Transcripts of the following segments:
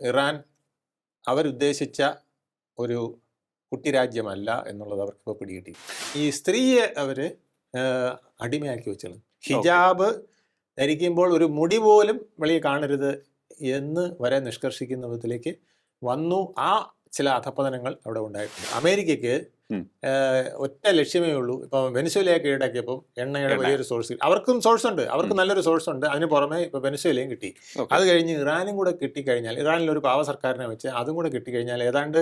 Iran അവരുദ്ദേശിച്ച ഒരു കുട്ടിരാജ്യമല്ല എന്നുള്ളത് അവർക്കിപ്പോൾ പിടികിട്ടി. ഈ സ്ത്രീയെ അവർ അടിമയാക്കി വെച്ചത്. ഹിജാബ് ധരിക്കുമ്പോൾ ഒരു മുടി പോലും വെളിയിൽ കാണരുത് എന്ന് വരെ നിഷ്കർഷിക്കുന്ന വിധത്തിലേക്ക് വന്നു. ആ ചില അധപ്പതനങ്ങൾ അവിടെ ഉണ്ടായിട്ടുണ്ട്. അമേരിക്കയ്ക്ക് ഒറ്റ ലക്ഷ്യമേ ഉള്ളൂ. ഇപ്പം വെനസ്വേലയെ കീഴടക്കിയപ്പം എണ്ണയുടെ വലിയൊരു സോഴ്സ്, അവർക്കും സോഴ്സ് ഉണ്ട്, അവർക്ക് നല്ലൊരു സോഴ്സ് ഉണ്ട്. അതിന് പുറമെ ഇപ്പം വെനസ്വേലയും കിട്ടി. അത് കഴിഞ്ഞ് ഇറാനും കൂടെ കിട്ടിക്കഴിഞ്ഞാൽ, ഇറാനിലൊരു പാവ സർക്കാരിനെ വെച്ച് അതും കൂടെ കിട്ടിക്കഴിഞ്ഞാൽ ഏതാണ്ട്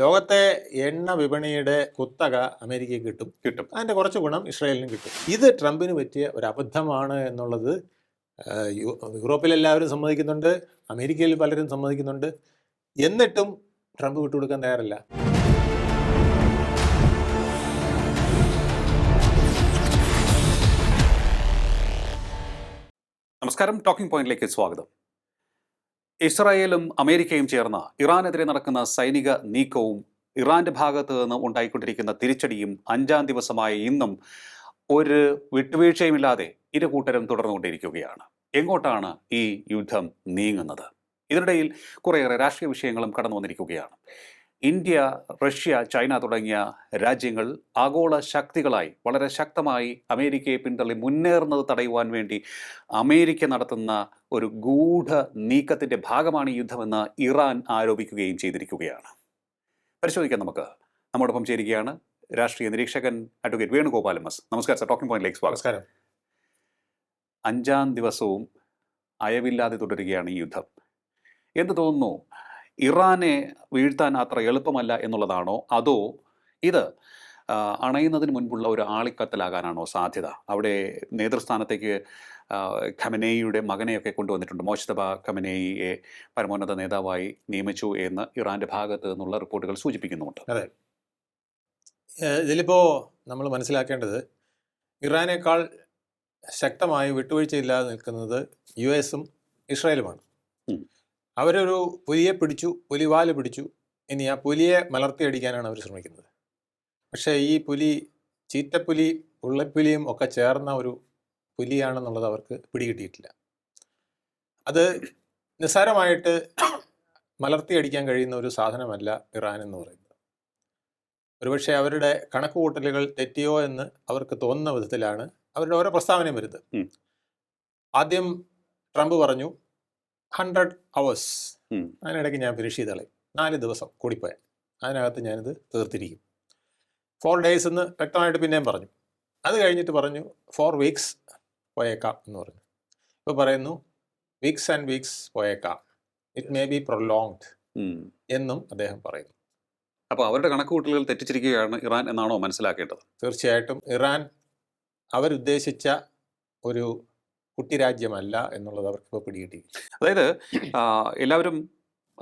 ലോകത്തെ എണ്ണ വിപണിയുടെ കുത്തക അമേരിക്കയ്ക്ക് കിട്ടും. അതിൻ്റെ കുറച്ച് ഗുണം ഇസ്രായേലിനും കിട്ടും. ഇത് ട്രംപിന് പറ്റിയ ഒരു അബദ്ധമാണ് എന്നുള്ളത് യൂറോപ്പിലെല്ലാവരും സമ്മതിക്കുന്നുണ്ട്, അമേരിക്കയിൽ പലരും സമ്മതിക്കുന്നുണ്ട്. എന്നിട്ടും ട്രംപ് വിട്ടുകൊടുക്കാൻ തയ്യാറല്ല. നമസ്കാരം, ടോക്കിംഗ് പോയിന്റിലേക്ക് സ്വാഗതം. ഇസ്രായേലും അമേരിക്കയും ചേർന്ന് ഇറാനെതിരെ നടക്കുന്ന സൈനിക നീക്കവും ഇറാന്റെ ഭാഗത്ത് നിന്ന് ഉണ്ടായിക്കൊണ്ടിരിക്കുന്ന തിരിച്ചടിയും 5-ാം ദിവസമായ ഇന്നും ഒരു വിട്ടുവീഴ്ചയുമില്ലാതെ ഇരു കൂട്ടരും തുടർന്നുകൊണ്ടിരിക്കുകയാണ്. എങ്ങോട്ടാണ് ഈ യുദ്ധം നീങ്ങുന്നത്? ഇതിനിടയിൽ കുറേയേറെ രാഷ്ട്രീയ വിഷയങ്ങളും കടന്നു വന്നിരിക്കുകയാണ്. ഇന്ത്യ, റഷ്യ, ചൈന തുടങ്ങിയ രാജ്യങ്ങൾ ആഗോള ശക്തികളായി വളരെ ശക്തമായി അമേരിക്കയെ പിന്തള്ളി മുന്നേറുന്നത് തടയുവാൻ വേണ്ടി അമേരിക്ക നടത്തുന്ന ഒരു ഗൂഢ നീക്കത്തിൻ്റെ ഭാഗമാണ് ഈ യുദ്ധമെന്ന് ഇറാൻ ആരോപിക്കുകയും ചെയ്തിരിക്കുകയാണ്. പരിശോധിക്കാൻ നമ്മോടൊപ്പം ചേരുകയാണ് രാഷ്ട്രീയ നിരീക്ഷകൻ അഡ്വക്കേറ്റ് വേണുഗോപാൽ എം എസ്. നമസ്കാരം സർ, ടോക്കിംഗ് പോയിന്റിലേക്ക് സ്വാഗതം. 5-ാം ദിവസവും അയവില്ലാതെ തുടരുകയാണ് ഈ യുദ്ധം. എന്ത് തോന്നുന്നു, ഇറാനെ വീഴ്ത്താൻ അത്ര എളുപ്പമല്ല എന്നുള്ളതാണോ, അതോ ഇത് അണയുന്നതിന് മുൻപുള്ള ഒരു ആളിക്കത്തലാകാനാണോ സാധ്യത? അവിടെ നേതൃസ്ഥാനത്തേക്ക് ഖമനേയിയുടെ മകനെയൊക്കെ കൊണ്ടുവന്നിട്ടുണ്ട്. മോജ്തബ ഖമനേയിയെ പരമോന്നത നേതാവായി നിയമിച്ചു എന്ന് ഇറാന്റെ ഭാഗത്ത് നിന്നുള്ള റിപ്പോർട്ടുകൾ സൂചിപ്പിക്കുന്നുമുണ്ട്. അതെ, ഇതിലിപ്പോൾ നമ്മൾ മനസ്സിലാക്കേണ്ടത് ഇറാനേക്കാൾ ശക്തമായി വിട്ടുവീഴ്ചയില്ലാതെ നിൽക്കുന്നത് US-ഉം ഇസ്രായേലുമാണ്. അവരൊരു പുലിയെ പിടിച്ചു, പുലിവാല് പിടിച്ചു, ഇനി ആ പുലിയെ മലർത്തിയടിക്കാനാണ് അവർ ശ്രമിക്കുന്നത്. പക്ഷേ ഈ പുലി ചീറ്റപ്പുലി, ഉള്ളപ്പുലിയും ഒക്കെ ചേർന്ന ഒരു പുലിയാണെന്നുള്ളത് അവർക്ക് പിടികിട്ടിയിട്ടില്ല. അത് നിസ്സാരമായിട്ട് മലർത്തിയടിക്കാൻ കഴിയുന്ന ഒരു സാധനമല്ല ഇറാൻ എന്ന് പറയുന്നത്. ഒരുപക്ഷെ അവരുടെ കണക്കുകൂട്ടലുകൾ തെറ്റിയോ എന്ന് അവർക്ക് തോന്നുന്ന വിധത്തിലാണ് അവരുടെ ഓരോ പ്രസ്താവനയും വരുന്നത്. ആദ്യം ട്രംപ് പറഞ്ഞു 100 hours, അതിനിടയ്ക്ക് ഞാൻ ഫിനിഷ് ചെയ്ത് കളയും, 4 ദിവസം കൂടിപ്പോയാൽ അതിനകത്ത് ഞാനിത് തീർത്തിരിക്കും. 4 days എന്ന് വ്യക്തമായിട്ട് പിന്നെയും പറഞ്ഞു. അത് കഴിഞ്ഞിട്ട് പറഞ്ഞു 4 weeks പോയേക്കാം എന്ന് പറഞ്ഞു. ഇപ്പോൾ പറയുന്നു വീക്സ് ആൻഡ് വീക്സ് പോയേക്കാം, ഇറ്റ് മേ ബി പ്രൊലോങ്ഡ് എന്നും അദ്ദേഹം പറയുന്നു. അപ്പോൾ അവരുടെ കണക്കുകൂട്ടലുകൾ തെറ്റിച്ചിരിക്കുകയാണ് ഇറാൻ എന്നാണോ മനസ്സിലാക്കേണ്ടത്? തീർച്ചയായിട്ടും ഇറാൻ അവരുദ്ദേശിച്ച ഒരു കുട്ടിരാജ്യമല്ല എന്നുള്ളത് അവർക്കിപ്പോൾ പിടികിട്ടി. അതായത് എല്ലാവരും,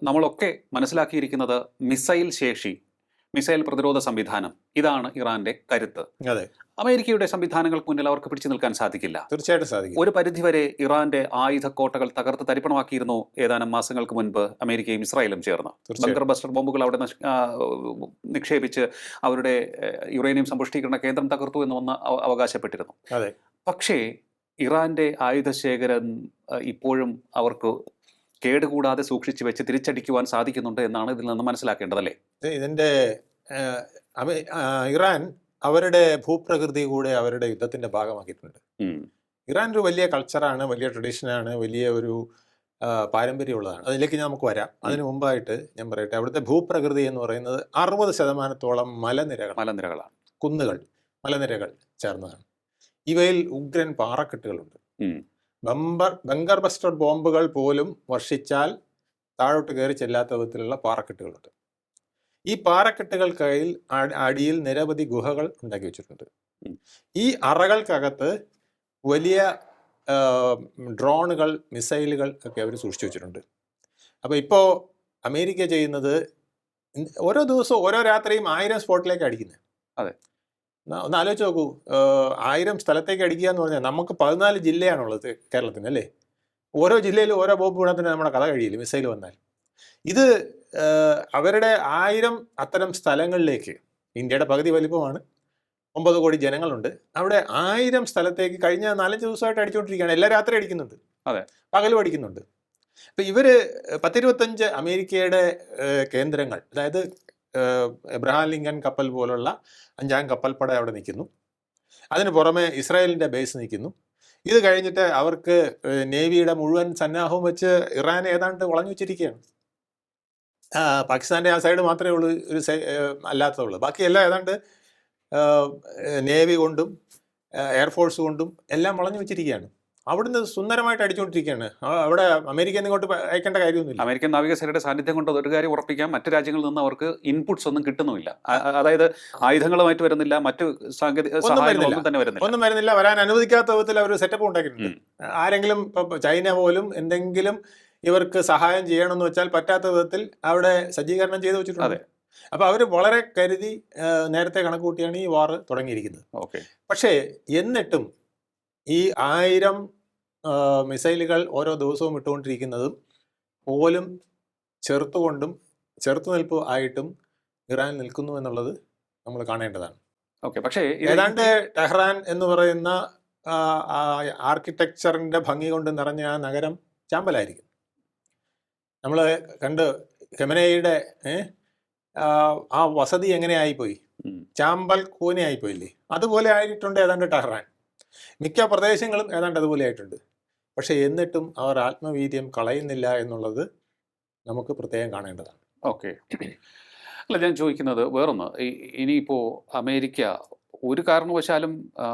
നമ്മളൊക്കെ മനസ്സിലാക്കിയിരിക്കുന്നത് മിസൈൽ ശേഷി, മിസൈൽ പ്രതിരോധ സംവിധാനം, ഇതാണ് ഇറാന്റെ കരുത്ത്. അതെ, അമേരിക്കയുടെ സംവിധാനങ്ങൾക്ക് മുന്നിൽ അവർക്ക് പിടിച്ചു നിൽക്കാൻ സാധിക്കില്ല. തീർച്ചയായിട്ടും സാധിക്കും. ഒരു പരിധിവരെ ഇറാന്റെ ആയുധക്കോട്ടകൾ തകർത്ത് തരിപ്പണമാക്കിയിരുന്നു ഏതാനും മാസങ്ങൾക്ക് മുൻപ് അമേരിക്കയും ഇസ്രായേലും ചേർന്ന്. ബങ്കർ ബസ്റ്റർ ബോംബുകൾ അവിടെ നിക്ഷേപിച്ച് അവരുടെ യുറേനിയം സമ്പുഷ്ടീകരണ കേന്ദ്രം തകർത്തു എന്ന് അവകാശപ്പെട്ടിരുന്നു. അതെ, പക്ഷേ ഇറാന്റെ ആയുധശേഖരം ഇപ്പോഴും അവർക്ക് കേടുകൂടാതെ സൂക്ഷിച്ചു വെച്ച് തിരിച്ചടിക്കുവാൻ സാധിക്കുന്നുണ്ട് എന്നാണ് ഇതിൽ നിന്ന് മനസ്സിലാക്കേണ്ടതല്ലേ? ഇതിൻ്റെ ഇറാൻ അവരുടെ ഭൂപ്രകൃതി കൂടെ അവരുടെ യുദ്ധത്തിന്റെ ഭാഗമാക്കിയിട്ടുണ്ട്. ഇറാൻ ഒരു വലിയ കൾച്ചറാണ്, വലിയ ട്രഡീഷനാണ്, വലിയ ഒരു പാരമ്പര്യമുള്ളതാണ്. അതിലേക്ക് നമുക്ക് വരാം. അതിനു മുമ്പായിട്ട് ഞാൻ പറയട്ടെ, അവിടുത്തെ ഭൂപ്രകൃതി എന്ന് പറയുന്നത് 60% മലനിരകളാണ്. കുന്നുകൾ, മലനിരകൾ ചേർന്നതാണ്. ഇവയിൽ ഉഗ്രൻ പാറക്കെട്ടുകളുണ്ട്. ബങ്കർ ബസ്റ്റർ ബോംബുകൾ പോലും വർഷിച്ചാൽ താഴോട്ട് കയറി ചെല്ലാത്ത വിധത്തിലുള്ള പാറക്കെട്ടുകളുണ്ട്. ഈ പാറക്കെട്ടുകൾക്കടിയിൽ അടിയിൽ നിരവധി ഗുഹകൾ ഉണ്ടാക്കി വെച്ചിട്ടുണ്ട്. ഈ അറകൾക്കകത്ത് വലിയ ഡ്രോണുകൾ, മിസൈലുകൾ ഒക്കെ അവർ സൂക്ഷിച്ചു വെച്ചിട്ടുണ്ട്. അപ്പോൾ ഇപ്പോൾ അമേരിക്ക ചെയ്യുന്നത് ഓരോ ദിവസവും ഓരോ രാത്രിയും 1000 സ്പോട്ടിലേക്ക് അടിക്കുന്നത്. അതെ, ഒന്ന് ആലോചിച്ച് നോക്കൂ, 1000 സ്ഥലത്തേക്ക് അടിക്കുക എന്ന് പറഞ്ഞാൽ നമുക്ക് 14 ജില്ലയാണുള്ളത് കേരളത്തിന്, അല്ലേ? ഓരോ ജില്ലയിലും ഓരോ ബോംബ് വീണത്തിന് നമ്മുടെ കഥ കഴിയില്ല മിസൈൽ വന്നാൽ. ഇത് അവരുടെ 1000 അത്തരം സ്ഥലങ്ങളിലേക്ക്, ഇന്ത്യയുടെ പകുതി വലിപ്പമാണ്, 9 കോടി ജനങ്ങളുണ്ട്, അവിടെ 1000 സ്ഥലത്തേക്ക് കഴിഞ്ഞ 4-5 ദിവസമായിട്ട് അടിച്ചുകൊണ്ടിരിക്കുകയാണ്. എല്ലാ രാത്രി അടിക്കുന്നുണ്ട്, അതെ, പകലും അടിക്കുന്നുണ്ട്. ഇപ്പം ഇവർ 10-25 അമേരിക്കയുടെ കേന്ദ്രങ്ങൾ, അതായത് എബ്രഹാം ലിങ്കൻ കപ്പൽ പോലുള്ള 5-ാം കപ്പൽപ്പട അവിടെ നിൽക്കുന്നു. അതിന് പുറമെ ഇസ്രായേലിൻ്റെ ബേസ് നിൽക്കുന്നു. ഇത് കഴിഞ്ഞിട്ട് അവർക്ക് നേവിയുടെ മുഴുവൻ സന്നാഹവും വെച്ച് ഇറാൻ ഏതാണ്ട് വളഞ്ഞു വെച്ചിരിക്കുകയാണ്. പാകിസ്ഥാൻ്റെ ആ സൈഡ് മാത്രമേ ഉള്ളൂ ഒരു അല്ലാത്തതുള്ളൂ. ബാക്കിയെല്ലാം ഏതാണ്ട് നേവി കൊണ്ടും എയർഫോഴ്സ് കൊണ്ടും എല്ലാം വളഞ്ഞു വെച്ചിരിക്കുകയാണ്. അവിടുന്ന് സുന്ദരമായിട്ട് അടിച്ചുകൊണ്ടിരിക്കുകയാണ്. അവിടെ അമേരിക്ക ഇങ്ങോട്ട് അയക്കേണ്ട കാര്യമൊന്നുമില്ല. അമേരിക്കൻ നാവികസേനയുടെ സാന്നിധ്യം കൊണ്ട് ഒരു കാര്യം ഉറപ്പിക്കാം, മറ്റു രാജ്യങ്ങളിൽ നിന്ന് അവർക്ക് ഇൻപുട്സ് ഒന്നും കിട്ടുന്നുമില്ല. അതായത് ആയുധങ്ങളുമായിട്ട് വരുന്നില്ല, മറ്റു സാങ്കേതിക സഹായങ്ങളൊന്നും തന്നെ വരുന്നില്ല. വരാൻ അനുവദിക്കാത്ത വിധത്തിൽ അവർ സെറ്റപ്പ് ഉണ്ടാക്കിയിട്ടുണ്ട്. ആരെങ്കിലും ഇപ്പൊ ചൈന പോലും എന്തെങ്കിലും ഇവർക്ക് സഹായം ചെയ്യണമെന്ന് വെച്ചാൽ പറ്റാത്ത വിധത്തിൽ അവിടെ സജ്ജീകരണം ചെയ്ത് വെച്ചിട്ടുണ്ട്. അപ്പോൾ അവർ വളരെ കരുതി നേരത്തെ കണക്കുകൂട്ടിയാണ് ഈ വാർ തുടങ്ങിയിരിക്കുന്നത്. പക്ഷേ എന്നിട്ടും ഈ 1000 മിസൈലുകൾ ഓരോ ദിവസവും ഇട്ടുകൊണ്ടിരിക്കുന്നതും പോലും ചെറുത്തുനിൽപ്പ് ആയിട്ടും ഇറാൻ നിൽക്കുന്നു എന്നുള്ളത് നമ്മൾ കാണേണ്ടതാണ്. പക്ഷേ ഏതാണ്ട് ടെഹ്റാൻ എന്ന് പറയുന്ന ആർക്കിടെക്ചറിൻ്റെ ഭംഗി കൊണ്ട് നിറഞ്ഞ ആ നഗരം ചാമ്പലായിരിക്കും. നമ്മൾ കണ്ട് ഖമനേയിയുടെ ആ വസതി എങ്ങനെ ആയിപ്പോയി, ചാമ്പൽ കൂനയായിപ്പോയില്ലേ, അതുപോലെ ആയിട്ടുണ്ട് ഏതാണ്ട് ടെഹ്റാൻ. മിക്ക പ്രദേശങ്ങളും ഏതാണ്ട് അതുപോലെ ആയിട്ടുണ്ട്. പക്ഷേ എന്നിട്ടും അവർ ആത്മവീര്യം കളയുന്നില്ല എന്നുള്ളത് നമുക്ക് പ്രത്യേകം കാണേണ്ടതാണ്. അല്ല, ഞാൻ ചോദിക്കുന്നത് വേറൊന്ന്, ഇനിയിപ്പോൾ അമേരിക്ക ഒരു കാരണവശാലും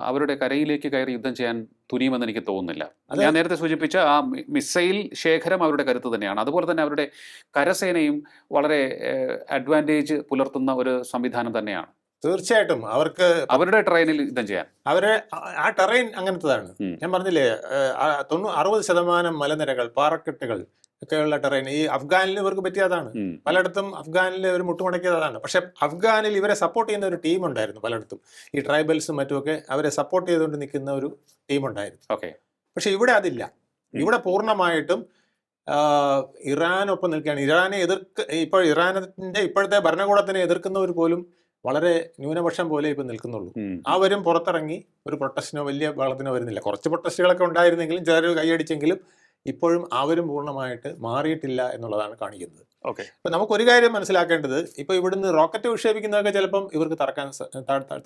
അവരുടെ കരയിലേക്ക് കയറി യുദ്ധം ചെയ്യാൻ തുനിയുമെന്ന് എനിക്ക് തോന്നുന്നില്ല. ഞാൻ നേരത്തെ സൂചിപ്പിച്ച ആ മിസൈൽ ശേഖരം അവരുടെ കരുത്ത് തന്നെയാണ്. അതുപോലെ തന്നെ അവരുടെ കരസേനയും വളരെ അഡ്വാൻറ്റേജ് പുലർത്തുന്ന ഒരു സംവിധാനം തന്നെയാണ്. തീർച്ചയായിട്ടും അവർക്ക് അവരുടെ ടെറൈനിൽ യുദ്ധം ചെയ്യാൻ, ആ ടെറൈൻ അങ്ങനത്തതാണ്. ഞാൻ പറഞ്ഞില്ലേ, 60% മലനിരകൾ, പാറക്കെട്ടുകൾ ഒക്കെയുള്ള ടെറൈൻ ഈ അഫ്ഗാനിൽ ഇവർക്ക് പറ്റിയതാണ്. പലയിടത്തും അഫ്ഗാനിൽ ഒരു മുട്ടുമടക്കിയതാണ്. പക്ഷെ അഫ്ഗാനിൽ ഇവരെ സപ്പോർട്ട് ചെയ്യുന്ന ഒരു ടീം ഉണ്ടായിരുന്നു. പലയിടത്തും ഈ ട്രൈബൽസും മറ്റുമൊക്കെ അവരെ സപ്പോർട്ട് ചെയ്തുകൊണ്ട് നിൽക്കുന്ന ഒരു ടീം ഉണ്ടായിരുന്നു. പക്ഷെ ഇവിടെ അതില്ല. ഇവിടെ പൂർണ്ണമായിട്ടും ഇറാനൊപ്പം നിൽക്കുകയാണ്. ഇറാനെ ഇപ്പോൾ ഇറാനിന്റെ ഇപ്പോഴത്തെ ഭരണകൂടത്തിനെ എതിർക്കുന്നവർ പോലും വളരെ ന്യൂനപക്ഷം പോലെ ഇപ്പം നിൽക്കുന്നുള്ളൂ. അവരും പുറത്തിറങ്ങി ഒരു പ്രൊട്ടസ്റ്റിനോ വലിയ ബഹളത്തിനോ വരുന്നില്ല. കുറച്ച് പ്രൊട്ടസ്റ്റുകളൊക്കെ ഉണ്ടായിരുന്നെങ്കിലും ചിലർ കൈയടിച്ചെങ്കിലും ഇപ്പോഴും അവരും പൂർണ്ണമായിട്ട് മാറിയിട്ടില്ല എന്നുള്ളതാണ് കാണിക്കുന്നത്. ഇപ്പം നമുക്കൊരു കാര്യം മനസ്സിലാക്കേണ്ടത്, ഇപ്പോൾ ഇവിടുന്ന് റോക്കറ്റ് വിക്ഷേപിക്കുന്നതൊക്കെ ചിലപ്പം ഇവർക്ക്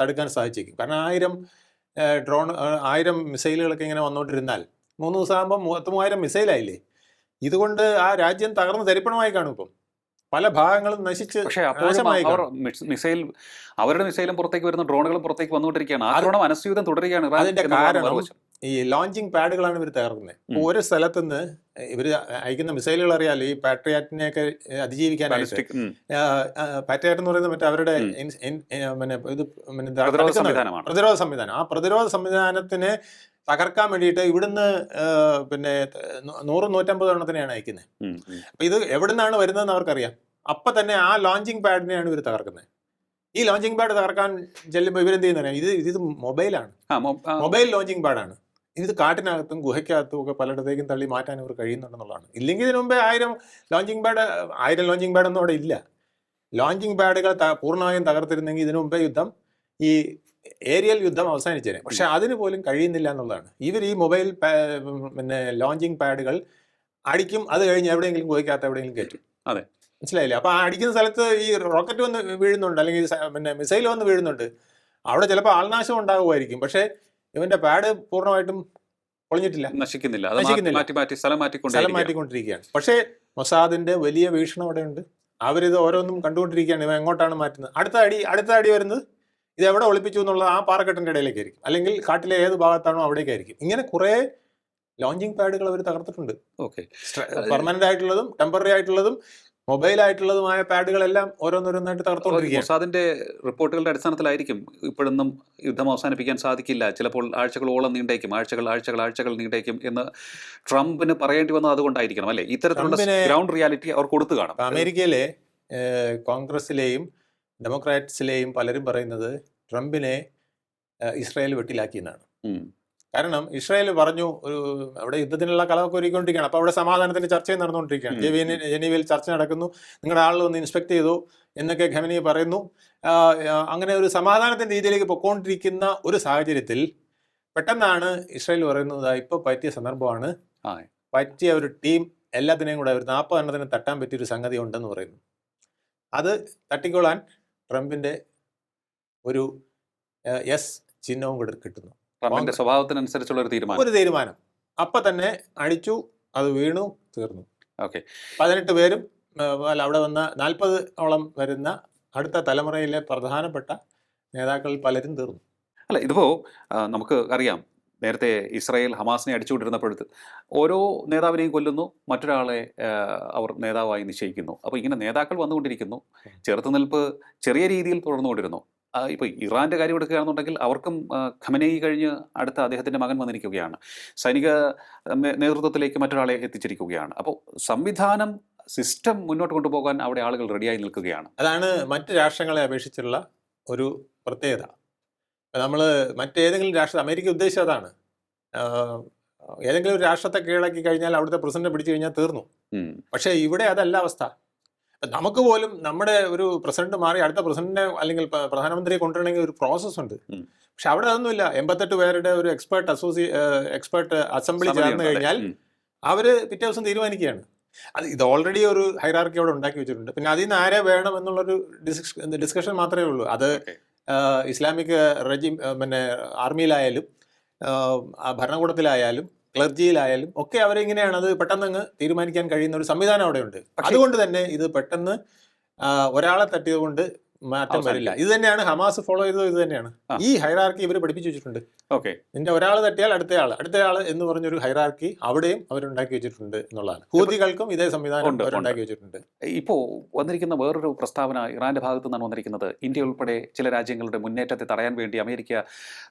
തടുക്കാൻ സാധിച്ചേക്കും. കാരണം 1000 മിസൈലുകളൊക്കെ ഇങ്ങനെ വന്നുകൊണ്ടിരുന്നാൽ 3 ദിവസമാകുമ്പോൾ 30,000 മിസൈലായില്ലേ. ഇതുകൊണ്ട് ആ രാജ്യം തകർന്ന് തരിപ്പണമായി കാണും. ഇപ്പം പല ഭാഗങ്ങളും നശിച്ച് മിസൈൽ, അവരുടെ മിസൈലും പുറത്തേക്ക് വരുന്ന ഡ്രോണുകളും പുറത്തേക്ക് വന്നുകൊണ്ടിരിക്കുകയാണ്. ആക്രമണം അനസ്യൂതം തുടരുകയാണ്. അതിന്റെ കാരണം ഈ ലോഞ്ചിങ് പാഡുകളാണ് ഇവർ തകർക്കുന്നത്. ഒരു സ്ഥലത്തുനിന്ന് ഇവർ അയക്കുന്ന മിസൈലുകൾ അറിയാലോ, ഈ പാട്രിയാറ്റിനെയൊക്കെ അതിജീവിക്കാനായിട്ട്. പാട്രിയാറ്റ് എന്ന് പറയുന്നത് മറ്റേ അവരുടെ പ്രതിരോധ സംവിധാനം. ആ പ്രതിരോധ സംവിധാനത്തിനെ തകർക്കാൻ വേണ്ടിയിട്ട് ഇവിടുന്ന് 100-150 എണ്ണത്തിനെയാണ് അയക്കുന്നത്. അപ്പൊ ഇത് എവിടുന്നാണ് വരുന്നതെന്ന് അവർക്കറിയാം. അപ്പൊ തന്നെ ആ ലോഞ്ചിങ് പാഡിനെയാണ് ഇവർ തകർക്കുന്നത്. ഈ ലോഞ്ചിങ് പാഡ് തകർക്കാൻ ചെല്ലുമ്പോൾ ഇവരെന്ത് ചെയ്യുന്നറിയാം, ഇത് മൊബൈലാണ്, മൊബൈൽ ലോഞ്ചിങ് പാഡാണ്. ഇത് കാട്ടിനകത്തും ഗുഹയ്ക്കകത്തും ഒക്കെ പലയിടത്തേക്കും തള്ളി മാറ്റാൻ ഇവർ കഴിയുന്നുണ്ടെന്നുള്ളതാണ്. ഇല്ലെങ്കിൽ ഇതിനു മുമ്പേ 1000 ലോഞ്ചിങ് പാഡൊന്നും അവിടെ ഇല്ല. ലോഞ്ചിങ് പാഡുകൾ പൂർണ്ണമായും തകർത്തിരുന്നെങ്കിൽ ഇതിനു മുമ്പേ ഈ ഏരിയൽ യുദ്ധം അവസാനിച്ചേനെ. പക്ഷെ അതിന് പോലും കഴിയുന്നില്ല എന്നുള്ളതാണ്. ഇവർ ഈ മൊബൈൽ ലോഞ്ചിങ് പാഡുകൾ അടിക്കും, അത് കഴിഞ്ഞ് എവിടെയെങ്കിലും ഗുഹയ്ക്കകത്ത് എവിടെയെങ്കിലും കയറ്റും. മനസ്സിലായില്ലേ? അപ്പോൾ ആ അടിക്കുന്ന സ്ഥലത്ത് ഈ റോക്കറ്റ് വന്ന് വീഴുന്നുണ്ട്, അല്ലെങ്കിൽ മിസൈൽ വന്ന് വീഴുന്നുണ്ട്. അവിടെ ചിലപ്പോൾ ആൾനാശം ഉണ്ടാകുമായിരിക്കും. പക്ഷേ ഇവന്റെ പാഡ് പൂർണ്ണമായിട്ടും പൊളിഞ്ഞിട്ടില്ല, നശിക്കുന്നില്ല, സ്ഥലം മാറ്റിക്കൊണ്ടിരിക്കുകയാണ്. പക്ഷേ മൊസാദിന്റെ വലിയ വീക്ഷണം അവിടെ ഉണ്ട്. അവരിത് ഓരോന്നും കണ്ടുകൊണ്ടിരിക്കുകയാണ്. ഇവ എങ്ങോട്ടാണ് മാറ്റുന്നത്, അടുത്ത അടി വരുന്നത് ഇത് എവിടെ ഒളിപ്പിച്ചു എന്നുള്ളത് ആ പാറക്കെട്ടിന്റെ ഇടയിലേക്കായിരിക്കും, അല്ലെങ്കിൽ കാട്ടിലെ ഏത് ഭാഗത്താണോ അവിടേക്കായിരിക്കും. ഇങ്ങനെ കുറേ ലോഞ്ചിങ് പാഡുകൾ അവർ തകർത്തിട്ടുണ്ട്. പെർമനന്റ് ആയിട്ടുള്ളതും ടെമ്പററി ആയിട്ടുള്ളതും മൊബൈൽ ആയിട്ടുള്ളതുമായ പാഡുകളെല്ലാം ഓരോന്നോരോന്നായിട്ട് തകർത്തുകൊണ്ടിരിക്കുകയാണ്. മൊസാദിന്റെ റിപ്പോർട്ടുകളുടെ അടിസ്ഥാനത്തിലായിരിക്കും ഇപ്പോഴൊന്നും യുദ്ധം അവസാനിപ്പിക്കാൻ സാധിക്കില്ല, ചിലപ്പോൾ ആഴ്ചകളോളം നീണ്ടേക്കും, ആഴ്ചകൾ നീണ്ടേക്കും എന്ന് ട്രംപിന് പറയേണ്ടി വന്നത് അതുകൊണ്ടായിരിക്കണം അല്ലേ? ഇത്തരത്തിലുള്ള ഗ്രൗണ്ട് റിയാലിറ്റി അവർ കൊടുത്തു കാണും. അമേരിക്കയിലെ കോൺഗ്രസിലെയും ഡെമോക്രാറ്റ്സിലെയും പലരും പറയുന്നത് ട്രംപിനെ ഇസ്രായേൽ വെട്ടിലാക്കിയെന്നാണ്. കാരണം ഇസ്രായേൽ പറഞ്ഞു അവിടെ യുദ്ധത്തിനുള്ള കളമൊക്കെ ഒരുക്കൊണ്ടിരിക്കുകയാണ്. അപ്പോൾ അവിടെ സമാധാനത്തിന്റെ ചർച്ചയും നടന്നുകൊണ്ടിരിക്കുകയാണ്. ജനീവയിൽ ചർച്ച നടക്കുന്നു, നിങ്ങളുടെ ആളുകൾ ഒന്ന് ഇൻസ്പെക്ട് ചെയ്തു എന്നൊക്കെ ഖമനി പറയുന്നു. അങ്ങനെ ഒരു സമാധാനത്തിന്റെ രീതിയിലേക്ക് പൊക്കോണ്ടിരിക്കുന്ന ഒരു സാഹചര്യത്തിൽ പെട്ടെന്നാണ് ഇസ്രായേൽ പറയുന്നത് ഇപ്പോൾ പറ്റിയ സന്ദർഭമാണ്, പറ്റിയ ഒരു ടീം എല്ലാത്തിനെയും കൂടെ ഒരു 40 എണ്ണത്തിന് തട്ടാൻ പറ്റിയൊരു സംഗതി ഉണ്ടെന്ന് പറയുന്നു. അത് തട്ടിക്കൊള്ളാൻ ട്രംപിൻ്റെ ഒരു എസ് ചിഹ്നവും കൂടെ കിട്ടുന്നു. ട്രംപിന്റെ സ്വഭാവത്തിനനുസരിച്ചുള്ള ഒരു തീരുമാനം അപ്പം തന്നെ അടിച്ചു, അത് വീണു, തീർന്നു. ഓക്കെ, 18 പേരും അവിടെ വന്ന 40ഓളം വരുന്ന അടുത്ത തലമുറയിലെ പ്രധാനപ്പെട്ട നേതാക്കളിൽ പലരും തീർന്നു. അല്ല, ഇതിപ്പോ നമുക്ക് അറിയാം, നേരത്തെ ഇസ്രായേൽ ഹമാസിനെ അടിച്ചുകൊണ്ടിരുന്നപ്പോഴത്ത് ഓരോ നേതാവിനെയും കൊല്ലുന്നു, മറ്റൊരാളെ അവർ നേതാവായി നിശ്ചയിക്കുന്നു. അപ്പോൾ ഇങ്ങനെ നേതാക്കൾ വന്നുകൊണ്ടിരിക്കുന്നു. ചെറുത്തുനിൽപ്പ് ചെറിയ രീതിയിൽ തുടർന്നുകൊണ്ടിരുന്നു. ഇപ്പോൾ ഇറാൻ്റെ കാര്യം എടുക്കുകയാണെന്നുണ്ടെങ്കിൽ അവർക്കും ഖമനേയി കഴിഞ്ഞ് അടുത്ത അദ്ദേഹത്തിൻ്റെ മകൻ വന്നിരിക്കുകയാണ്. സൈനിക നേതൃത്വത്തിലേക്ക് മറ്റൊരാളെ എത്തിച്ചിരിക്കുകയാണ്. അപ്പോൾ സംവിധാനം, സിസ്റ്റം മുന്നോട്ട് കൊണ്ടുപോകാൻ അവിടെ ആളുകൾ റെഡിയായി നിൽക്കുകയാണ്. അതാണ് മറ്റ് രാഷ്ട്രങ്ങളെ അപേക്ഷിച്ചുള്ള ഒരു പ്രത്യേകത. നമ്മൾ മറ്റേതെങ്കിലും രാഷ്ട്രം, അമേരിക്ക ഉദ്ദേശിച്ചത് അതാണ്, ഏതെങ്കിലും ഒരു രാഷ്ട്രത്തെ കീഴടക്കി കഴിഞ്ഞാൽ അവിടുത്തെ പ്രസിഡന്റ് പിടിച്ചു കഴിഞ്ഞാൽ തീർന്നു. പക്ഷേ ഇവിടെ അതല്ല അവസ്ഥ. നമുക്ക് പോലും നമ്മുടെ ഒരു പ്രസിഡന്റ് മാറി അടുത്ത പ്രസിഡന്റിനെ അല്ലെങ്കിൽ പ്രധാനമന്ത്രിയെ കൊണ്ടുവരണമെങ്കിൽ ഒരു പ്രോസസ് ഉണ്ട്. പക്ഷെ അവിടെ അതൊന്നുമില്ല. 88 പേരുടെ ഒരു എക്സ്പേർട്ട് അസംബ്ലി ചേർന്ന് കഴിഞ്ഞാൽ അവര് പിറ്റേ ദിവസം തീരുമാനിക്കുകയാണ്. ഇത് ഓൾറെഡി ഒരു ഹൈറാർക്കി അവിടെ ഉണ്ടാക്കി വെച്ചിട്ടുണ്ട്. പിന്നെ അതിൽ നിന്ന് ആരെ വേണം എന്നുള്ളൊരു ഡിസ്കഷൻ മാത്രമേ ഉള്ളൂ. അത് ഇസ്ലാമിക് റെജിം, പിന്നെ ആർമിയിലായാലും ഭരണകൂടത്തിലായാലും ക്ലർജിയിലായാലും ഒക്കെ അവരിങ്ങനെയാണ്. അത് പെട്ടെന്ന് അങ്ങ് തീരുമാനിക്കാൻ കഴിയുന്ന ഒരു സംവിധാനം അവിടെ ഉണ്ട്. അതുകൊണ്ട് തന്നെ ഇത് പെട്ടെന്ന് ഒരാളെ തട്ടിയത് കൊണ്ട് മാറ്റം വരില്ല. ഇത് തന്നെയാണ് ഹമാസ് ഫോളോ ചെയ്തത്. ഇത് തന്നെയാണ് ഈ ഹൈറാർക്കി ഇവർ പഠിപ്പിച്ചു വെച്ചിട്ടുണ്ട്. ഓക്കെ, നിന്റെ ഒരാൾ തട്ടിയാൽ അടുത്തയാൾ എന്ന് പറഞ്ഞൊരു ഹൈറാർക്കി അവിടെയും അവരുണ്ടാക്കി വെച്ചിട്ടുണ്ട് എന്നുള്ളതാണ്. ഹൂതികൾക്കും ഇതേ സംവിധാനം അവരുണ്ടാക്കി വെച്ചിട്ടുണ്ട്. ഇപ്പോൾ വന്നിരിക്കുന്ന വേറൊരു പ്രസ്താവന ഇറാന്റെ ഭാഗത്തു നിന്നാണ് വന്നിരിക്കുന്നത്. ഇന്ത്യ ഉൾപ്പെടെ ചില രാജ്യങ്ങളുടെ മുന്നേറ്റത്തെ തടയാൻ വേണ്ടി അമേരിക്ക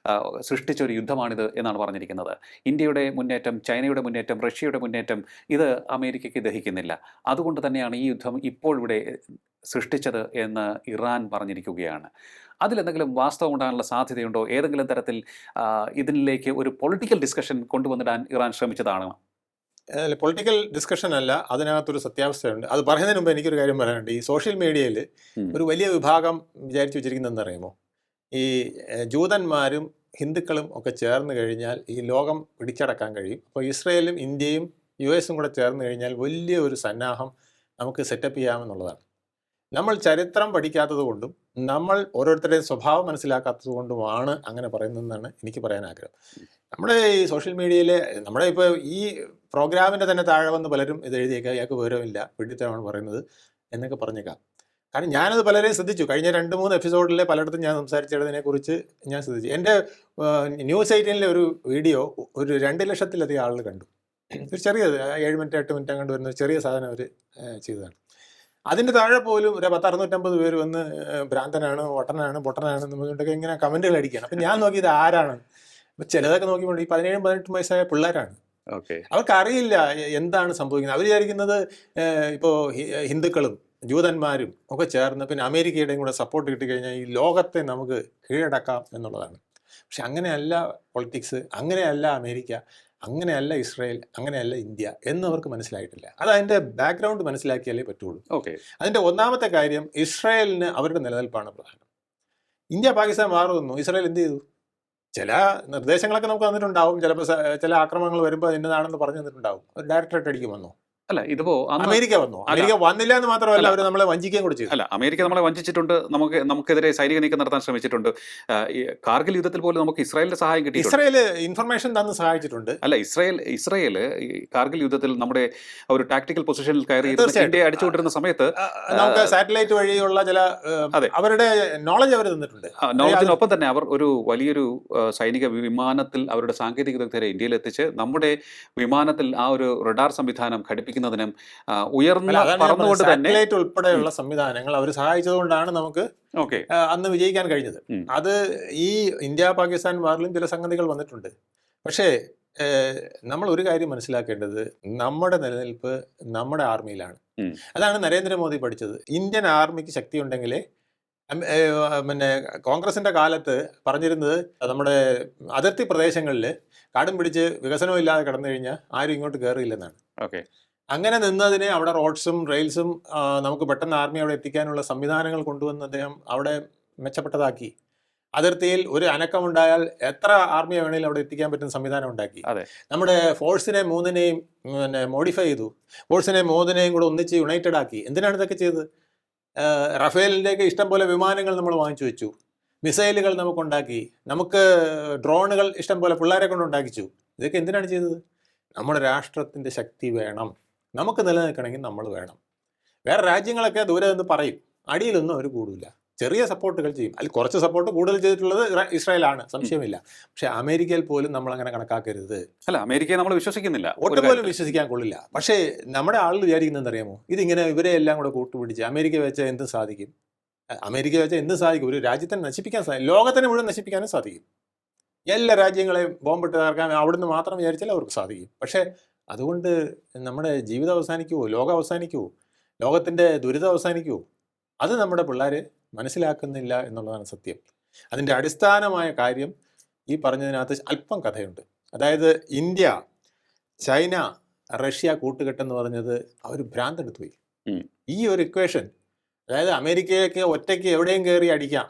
സൃഷ്ടിച്ച ഒരു യുദ്ധമാണിത് എന്നാണ് പറഞ്ഞിരിക്കുന്നത്. ഇന്ത്യയുടെ മുന്നേറ്റം, ചൈനയുടെ മുന്നേറ്റം, റഷ്യയുടെ മുന്നേറ്റം ഇത് അമേരിക്കയ്ക്ക് ദഹിക്കുന്നില്ല. അതുകൊണ്ട് തന്നെയാണ് ഈ യുദ്ധം ഇപ്പോൾ ഇവിടെ സൃഷ്ടിച്ചത് എന്ന് ഇറാൻ പറഞ്ഞിരിക്കുകയാണ്. അതിലെന്തെങ്കിലും വാസ്തവം ഉണ്ടാകാനുള്ള സാധ്യതയുണ്ടോ? ഏതെങ്കിലും തരത്തിൽ ഇതിലേക്ക് ഒരു പൊളിറ്റിക്കൽ ഡിസ്കഷൻ കൊണ്ടുവന്നിടാൻ ഇറാൻ ശ്രമിച്ചതാണോ? പൊളിറ്റിക്കൽ ഡിസ്കഷൻ അല്ല, അതിനകത്തൊരു സത്യാവസ്ഥയുണ്ട്. അത് പറയുന്നതിന് മുമ്പ് എനിക്കൊരു കാര്യം പറയാനുണ്ട്. ഈ സോഷ്യൽ മീഡിയയിൽ ഒരു വലിയ വിഭാഗം വിചാരിച്ചു വെച്ചിരിക്കുന്നത് എന്താണെന്നറിയുമോ? ഈ ജൂതന്മാരും ഹിന്ദുക്കളും ഒക്കെ ചേർന്ന് കഴിഞ്ഞാൽ ഈ ലോകം പിടിച്ചടക്കാൻ കഴിയും. അപ്പോൾ ഇസ്രയേലും ഇന്ത്യയും US കൂടെ ചേർന്ന് കഴിഞ്ഞാൽ വലിയ ഒരു സന്നാഹം നമുക്ക് സെറ്റപ്പ് ചെയ്യാമെന്നുള്ളതാണ്. നമ്മൾ ചരിത്രം പഠിക്കാത്തത് കൊണ്ടും നമ്മൾ ഓരോരുത്തരുടെയും സ്വഭാവം മനസ്സിലാക്കാത്തത് കൊണ്ടുമാണ് അങ്ങനെ പറയുന്നതെന്നാണ് എനിക്ക് പറയാൻ ആഗ്രഹം. നമ്മുടെ ഈ സോഷ്യൽ മീഡിയയിലെ നമ്മുടെ ഇപ്പോൾ ഈ പ്രോഗ്രാമിൻ്റെ തന്നെ താഴെ വന്ന് പലരും ഇത് എഴുതിയേക്കാം, ഇയാൾക്ക് വിവരമില്ല, പിടിത്തമാണ് പറയുന്നത് എന്നൊക്കെ പറഞ്ഞേക്കാം. കാരണം ഞാനത് പലരെയും ശ്രദ്ധിച്ചു. കഴിഞ്ഞ 2-3 എപ്പിസോഡിലെ പലയിടത്തും ഞാൻ സംസാരിച്ചതിനെക്കുറിച്ച് ഞാൻ ശ്രദ്ധിച്ചു. എൻ്റെ ന്യൂസ് 18-ലെ ഒരു വീഡിയോ ഒരു 2 ലക്ഷത്തിലധികം ആളുകൾ കണ്ടു. ഒരു ചെറിയത് 7 മിനിറ്റ് 8 മിനിറ്റ് അങ്ങോട്ട് വരുന്ന ചെറിയ സാധനം അവർ ചെയ്തതാണ്. അതിൻ്റെ താഴെ പോലും ഒരു 650 പേര് വന്ന് ഭ്രാന്തനാണ്, പൊട്ടനാണ് എന്ന് പറഞ്ഞിട്ടൊക്കെ ഇങ്ങനെ കമൻറ്റുകൾ അടിക്കുകയാണ്. അപ്പം ഞാൻ നോക്കിയത് ആരാണ്? അപ്പം ചിലതൊക്കെ നോക്കിക്കൊണ്ട് ഈ 17-18 വയസ്സായ പിള്ളേരാണ്. അവർക്കറിയില്ല എന്താണ് സംഭവിക്കുന്നത്. അവർ വിചാരിക്കുന്നത് ഇപ്പോൾ ഹിന്ദുക്കളും ജൂതന്മാരും ഒക്കെ ചേർന്ന് പിന്നെ അമേരിക്കയുടെയും കൂടെ സപ്പോർട്ട് കിട്ടിക്കഴിഞ്ഞാൽ ഈ ലോകത്തെ നമുക്ക് കീഴടക്കാം എന്നുള്ളതാണ്. പക്ഷെ അങ്ങനെയല്ല പൊളിറ്റിക്സ്, അങ്ങനെയല്ല അമേരിക്ക, അങ്ങനെയല്ല ഇസ്രായേൽ, അങ്ങനെയല്ല ഇന്ത്യ എന്നവർക്ക് മനസ്സിലായിട്ടില്ല. അത് അതിൻ്റെ ബാക്ക്ഗ്രൗണ്ട് മനസ്സിലാക്കിയാലേ പറ്റുള്ളൂ. അതിൻ്റെ ഒന്നാമത്തെ കാര്യം, ഇസ്രായേലിന് അവരുടെ നിലനിൽപ്പാണ് പ്രധാനം. ഇന്ത്യ പാകിസ്ഥാൻ മാറുന്നു, ഇസ്രായേൽ എന്ത് ചെയ്തു? ചില നിർദ്ദേശങ്ങളൊക്കെ നമുക്ക് തന്നിട്ടുണ്ടാവും. ചിലപ്പോൾ ചില ആക്രമണങ്ങൾ വരുമ്പോൾ എന്നതാണെന്ന് പറഞ്ഞു തന്നിട്ടുണ്ടാവും. ഒരു ഡയറക്ടറേറ്റ് അടിക്കും വന്നു. അല്ല, ഇതിപ്പോ അമേരിക്ക വന്നു. അമേരിക്ക വന്നില്ല എന്ന് മാത്രമല്ല, അവർ നമ്മളെ വഞ്ചിക്കുകയും കൂടി ചെയ്തു. അല്ല, അമേരിക്ക നമ്മളെ വഞ്ചിച്ചിട്ടുണ്ട്, നമുക്കെതിരെ സൈനിക നീക്കം നടത്താൻ ശ്രമിച്ചിട്ടുണ്ട്. കാർഗിൽ യുദ്ധത്തിൽ പോലും നമുക്ക് ഇസ്രായേലിന്റെ സഹായം കിട്ടി. ഇസ്രായേൽ ഇൻഫർമേഷൻ തന്ന് സഹായിച്ചിട്ടുണ്ട്. അല്ല, ഇസ്രായേൽ കാർഗിൽ യുദ്ധത്തിൽ നമ്മുടെ ഒരു ടാക്ടിക്കൽ പൊസിഷനിൽ കയറി ഇന്ത്യയെ അടിച്ചുകൊണ്ടിരുന്ന സമയത്ത് നമുക്ക് സാറ്റലൈറ്റ് വഴിയുള്ള ചില അവരുടെ നോളജ് അവർ തന്നിട്ടുണ്ട്. നോളജിനൊപ്പം തന്നെ അവർ ഒരു വലിയൊരു സൈനിക വിമാനത്തിൽ അവരുടെ സാങ്കേതിക വിദഗ്ധരെ ഇന്ത്യയിൽ എത്തിച്ച് നമ്മുടെ വിമാനത്തിൽ ആ ഒരു റഡാർ സംവിധാനം ഘടിപ്പിക്കുന്നതിനും ഉയർന്ന പറന്നുകൊണ്ട് തന്നെ ഉൾപ്പെടെയുള്ള സംവിധാനങ്ങൾ അവർ സഹായിച്ചതുകൊണ്ടാണ് നമുക്ക് അന്ന് വിജയിക്കാൻ കഴിഞ്ഞത്. അത് ഈ ഇന്ത്യ പാകിസ്ഥാൻ വാറിലും ചില സംഗതികൾ വന്നിട്ടുണ്ട്. പക്ഷേ നമ്മൾ ഒരു കാര്യം മനസ്സിലാക്കേണ്ടത്, നമ്മുടെ നിലനിൽപ്പ് നമ്മുടെ ആർമിയിലാണ്. അതാണ് നരേന്ദ്രമോദി പഠിച്ചത്. ഇന്ത്യൻ ആർമിക്ക് ശക്തി ഉണ്ടെങ്കിലേ, പിന്നെ കോൺഗ്രസിന്റെ കാലത്ത് പറഞ്ഞിരുന്നത് നമ്മുടെ അതിർത്തി പ്രദേശങ്ങളിൽ കാടും പിടിച്ച് വികസനവും ഇല്ലാതെ കിടന്നു കഴിഞ്ഞാൽ ആരും ഇങ്ങോട്ട് കയറിയില്ലെന്നാണ്. അങ്ങനെ നിന്നതിനെ അവിടെ റോഡ്സും റെയിൽസും നമുക്ക് പെട്ടെന്ന് ആർമി അവിടെ എത്തിക്കാനുള്ള സംവിധാനങ്ങൾ കൊണ്ടുവന്ന് അദ്ദേഹം അവിടെ മെച്ചപ്പെട്ടതാക്കി. അതിർത്തിയിൽ ഒരു അനക്കമുണ്ടായാൽ എത്ര ആർമിയെ വേണമെങ്കിലും അവിടെ എത്തിക്കാൻ പറ്റുന്ന സംവിധാനം ഉണ്ടാക്കി. അതെ. നമ്മുടെ ഫോഴ്സിനെ മൂന്നിനെയും മോഡിഫൈ ചെയ്തു. ഫോഴ്സിനെ മൂന്നിനെയും കൂടെ ഒന്നിച്ച് യുണൈറ്റഡ് ആക്കി. എന്തിനാണ് ഇതൊക്കെ ചെയ്തത്? റഫേലിൻ്റെയൊക്കെ ഇഷ്ടം പോലെ വിമാനങ്ങൾ നമ്മൾ വാങ്ങിച്ചു വെച്ചു, മിസൈലുകൾ നമുക്കുണ്ടാക്കി, നമുക്ക് ഡ്രോണുകൾ ഇഷ്ടം പോലെ പിള്ളേരെ കൊണ്ട് ഉണ്ടാക്കിച്ചു. ഇതൊക്കെ എന്തിനാണ് ചെയ്തത്? നമ്മുടെ രാഷ്ട്രത്തിൻ്റെ ശക്തി വേണം, നമുക്ക് നിലനിൽക്കണമെങ്കിൽ നമ്മൾ വേണം. വേറെ രാജ്യങ്ങളൊക്കെ ദൂരെ നിന്ന് പറയും, അടിയിലൊന്നും അവർ കൂടില്ല, ചെറിയ സപ്പോർട്ടുകൾ ചെയ്യും. അതിൽ കുറച്ച് സപ്പോർട്ട് കൂടുതൽ ചെയ്തിട്ടുള്ളത് ഇസ്രായേലാണ്, സംശയമില്ല. പക്ഷെ അമേരിക്കയിൽ പോലും നമ്മൾ അങ്ങനെ കണക്കാക്കരുത്. അല്ല, അമേരിക്കയെ നമ്മൾ വിശ്വസിക്കുന്നില്ല, ഒട്ടും പോലും വിശ്വസിക്കാൻ കൊള്ളില്ല. പക്ഷേ നമ്മുടെ ആളുകൾ വിചാരിക്കുന്നത് അറിയാമോ? ഇതിങ്ങനെ ഇവരെ എല്ലാം കൂടെ കൂട്ടുപിടിച്ച് അമേരിക്ക വെച്ചാൽ എന്ത് സാധിക്കും? അമേരിക്ക വെച്ചാൽ എന്ത് സാധിക്കും? ഒരു രാജ്യത്തെ നശിപ്പിക്കാൻ സാധിക്കും, ലോകത്തിനെ മുഴുവൻ നശിപ്പിക്കാനും സാധിക്കും. എല്ലാ രാജ്യങ്ങളെയും ബോംബിട്ട് തകർക്കാൻ അവിടുന്ന് മാത്രം വിചാരിച്ചാൽ അവർക്ക് സാധിക്കും. പക്ഷേ അതുകൊണ്ട് നമ്മുടെ ജീവിതം അവസാനിക്കുമോ? ലോകം അവസാനിക്കുമോ? ലോകത്തിൻ്റെ ദുരിതം അവസാനിക്കുമോ? അത് നമ്മുടെ പിള്ളേർ മനസ്സിലാക്കുന്നില്ല എന്നുള്ളതാണ് സത്യം. അതിൻ്റെ അടിസ്ഥാനമായ കാര്യം ഈ പറഞ്ഞതിനകത്ത് അല്പം കഥയുണ്ട്. അതായത് ഇന്ത്യ, ചൈന, റഷ്യ കൂട്ടുകെട്ടെന്ന് പറഞ്ഞത് അവർ ഭ്രാന്തെടുത്തു പോയി. ഈ ഒരു ഇക്വേഷൻ, അതായത് അമേരിക്കയൊക്കെ ഒറ്റയ്ക്ക് എവിടെയും കയറി അടിക്കാം,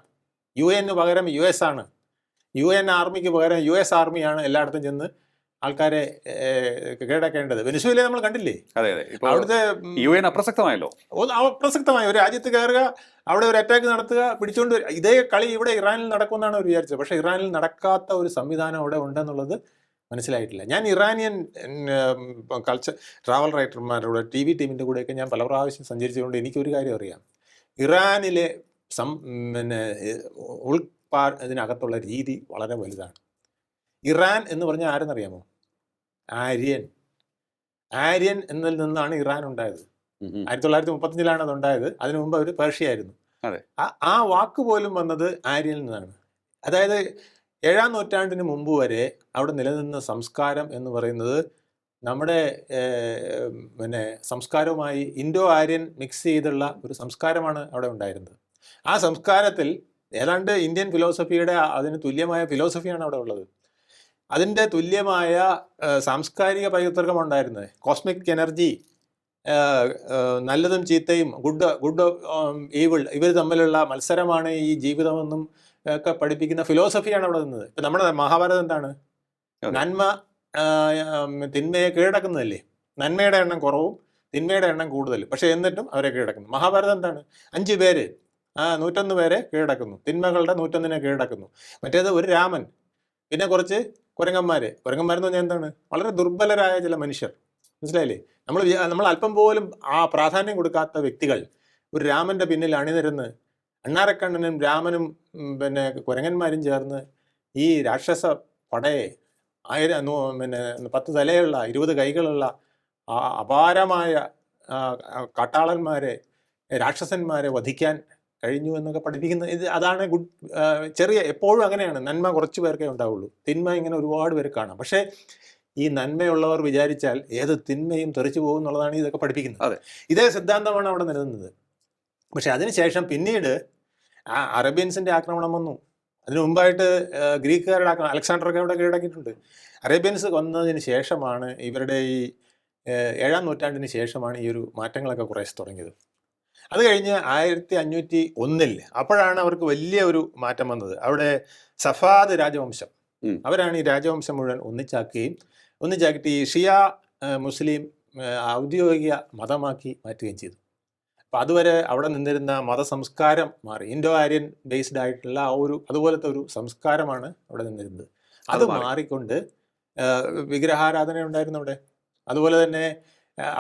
UN പകരം US ആണ്, UN ആർമിക്ക് പകരം US ആർമിയാണ് എല്ലായിടത്തും ചെന്ന് ആൾക്കാരെ കീഴടക്കേണ്ടത്. വെനിസ്വേല നമ്മൾ കണ്ടില്ലേ? അതെ അതെ. അവിടുത്തെ UN അപ്രസക്തമായല്ലോ. അപ്രസക്തമായി ഒരു രാജ്യത്ത് കയറുക, അവിടെ ഒരു അറ്റാക്ക് നടത്തുക, പിടിച്ചുകൊണ്ട് വരിക. ഇതേ കളി ഇവിടെ ഇറാനിൽ നടക്കുമെന്നാണ് അവർ വിചാരിച്ചത്. പക്ഷേ ഇറാനിൽ നടക്കാത്ത ഒരു സംവിധാനം അവിടെ ഉണ്ടെന്നുള്ളത് മനസ്സിലായിട്ടില്ല. ഞാൻ ഇറാനിയൻ ട്രാവൽ റൈറ്റർമാരുടെ TV ടീമിൻ്റെ കൂടെയൊക്കെ ഞാൻ പല പ്രാവശ്യം സഞ്ചരിച്ചുകൊണ്ട് എനിക്കൊരു കാര്യം അറിയാം. ഇറാനിലെ ഇതിനകത്തുള്ള രീതി വളരെ വലുതാണ്. ഇറാൻ എന്ന് പറഞ്ഞാൽ ആരെന്നറിയാമോ? ആര്യൻ എന്നതിൽ നിന്നാണ് ഇറാൻ ഉണ്ടായത്. 1935 അത് ഉണ്ടായത്. അതിനു മുമ്പ് അവർ പേർഷ്യ ആയിരുന്നു. ആ വാക്ക് പോലും വന്നത് ആര്യനിൽ നിന്നാണ്. അതായത് 7-ാം നൂറ്റാണ്ടിന് മുമ്പ് വരെ അവിടെ നിലനിന്ന സംസ്കാരം എന്ന് പറയുന്നത് നമ്മുടെ സംസ്കാരവുമായി ഇൻഡോ ആര്യൻ മിക്സ് ചെയ്തുള്ള ഒരു സംസ്കാരമാണ് അവിടെ ഉണ്ടായിരുന്നത്. ആ സംസ്കാരത്തിൽ ഏതാണ്ട് ഇന്ത്യൻ ഫിലോസഫിയുടെ അതിന് തുല്യമായ ഫിലോസഫിയാണ് അവിടെ ഉള്ളത്. അതിൻ്റെ തുല്യമായ സാംസ്കാരിക പൈതൃകം ഉണ്ടായിരുന്നത്. കോസ്മിക് എനർജി, നല്ലതും ചീത്തയും, ഗുഡ് ഈവിൾ, ഇവർ തമ്മിലുള്ള മത്സരമാണ് ഈ ജീവിതമെന്നും ഒക്കെ പഠിപ്പിക്കുന്ന ഫിലോസഫിയാണ് അവിടെ നിന്നത്. ഇപ്പം നമ്മുടെ മഹാഭാരതം എന്താണ്? നന്മ തിന്മയെ കീഴടക്കുന്നതല്ലേ? നന്മയുടെ എണ്ണം കുറവും തിന്മയുടെ എണ്ണം കൂടുതൽ, പക്ഷെ എന്നിട്ടും അവരെ കീഴടക്കുന്നു. മഹാഭാരതം എന്താണ്? 5 പേര് 101 പേരെ കീഴടക്കുന്നു, തിന്മകളുടെ 101നെ കീഴടക്കുന്നു. മറ്റേത് ഒരു രാമൻ, പിന്നെ കുറച്ച് കുരങ്ങന്മാരെന്ന് പറഞ്ഞാൽ എന്താണ്? വളരെ ദുർബലരായ ചില മനുഷ്യർ. മനസ്സിലായില്ലേ? നമ്മൾ അല്പം പോലും ആ പ്രാധാന്യം കൊടുക്കാത്ത വ്യക്തികൾ ഒരു രാമൻ്റെ പിന്നിൽ അണിനിരന്ന് അണ്ണാരക്കണ്ണനും രാമനും പിന്നെ കുരങ്ങന്മാരും ചേർന്ന് ഈ രാക്ഷസ പടയെ 10 തലയുള്ള 20 കൈകളുള്ള അപാരമായ കാട്ടാളന്മാരെ, രാക്ഷസന്മാരെ വധിക്കാൻ കഴിഞ്ഞു എന്നൊക്കെ പഠിപ്പിക്കുന്ന അതാണ് ചെറിയ, എപ്പോഴും അങ്ങനെയാണ്. നന്മ കുറച്ച് പേർക്കേ ഉണ്ടാവുള്ളൂ, തിന്മ ഇങ്ങനെ ഒരുപാട് പേര് കാണാം. പക്ഷേ ഈ നന്മയുള്ളവർ വിചാരിച്ചാൽ ഏത് തിന്മയും തെറിച്ചു പോകും എന്നുള്ളതാണ് ഇതൊക്കെ പഠിപ്പിക്കുന്നത്. ഇതേ സിദ്ധാന്തമാണ് അവിടെ നിലനിന്നത്. പക്ഷെ അതിനുശേഷം പിന്നീട് അറേബ്യൻസിൻ്റെ ആക്രമണം വന്നു. അതിനു മുമ്പായിട്ട് ഗ്രീക്കുകാരുടെ ആക്രമണം, അലക്സാണ്ടറൊക്കെ അവിടെ കീഴടക്കിയിട്ടുണ്ട്. അറേബ്യൻസ് വന്നതിന് ശേഷമാണ് ഇവരുടെ ഈ 7-ാം നൂറ്റാണ്ടിന് ശേഷമാണ് ഈ ഒരു മാറ്റങ്ങളൊക്കെ കുറേശ്ശെ തുടങ്ങിയത്. അത് കഴിഞ്ഞ് 1501 അപ്പോഴാണ് അവർക്ക് വലിയ ഒരു മാറ്റം വന്നത്. അവിടെ സഫാദ് രാജവംശം, അവരാണ് ഈ രാജവംശം മുഴുവൻ ഒന്നിച്ചാക്കിയിട്ട് ഈ ഷിയ മുസ്ലിം ഔദ്യോഗിക മതമാക്കി മാറ്റുകയും ചെയ്തു. അപ്പോൾ അതുവരെ അവിടെ നിന്നിരുന്ന മതസംസ്കാരം മാറി. ഇൻഡോ ആര്യൻ ബേസ്ഡ് ആയിട്ടുള്ള അതുപോലത്തെ ഒരു സംസ്കാരമാണ് അവിടെ നിന്നിരുന്നത്. അത് മാറിക്കൊണ്ട് വിഗ്രഹാരാധന ഉണ്ടായിരുന്നു അവിടെ. അതുപോലെ തന്നെ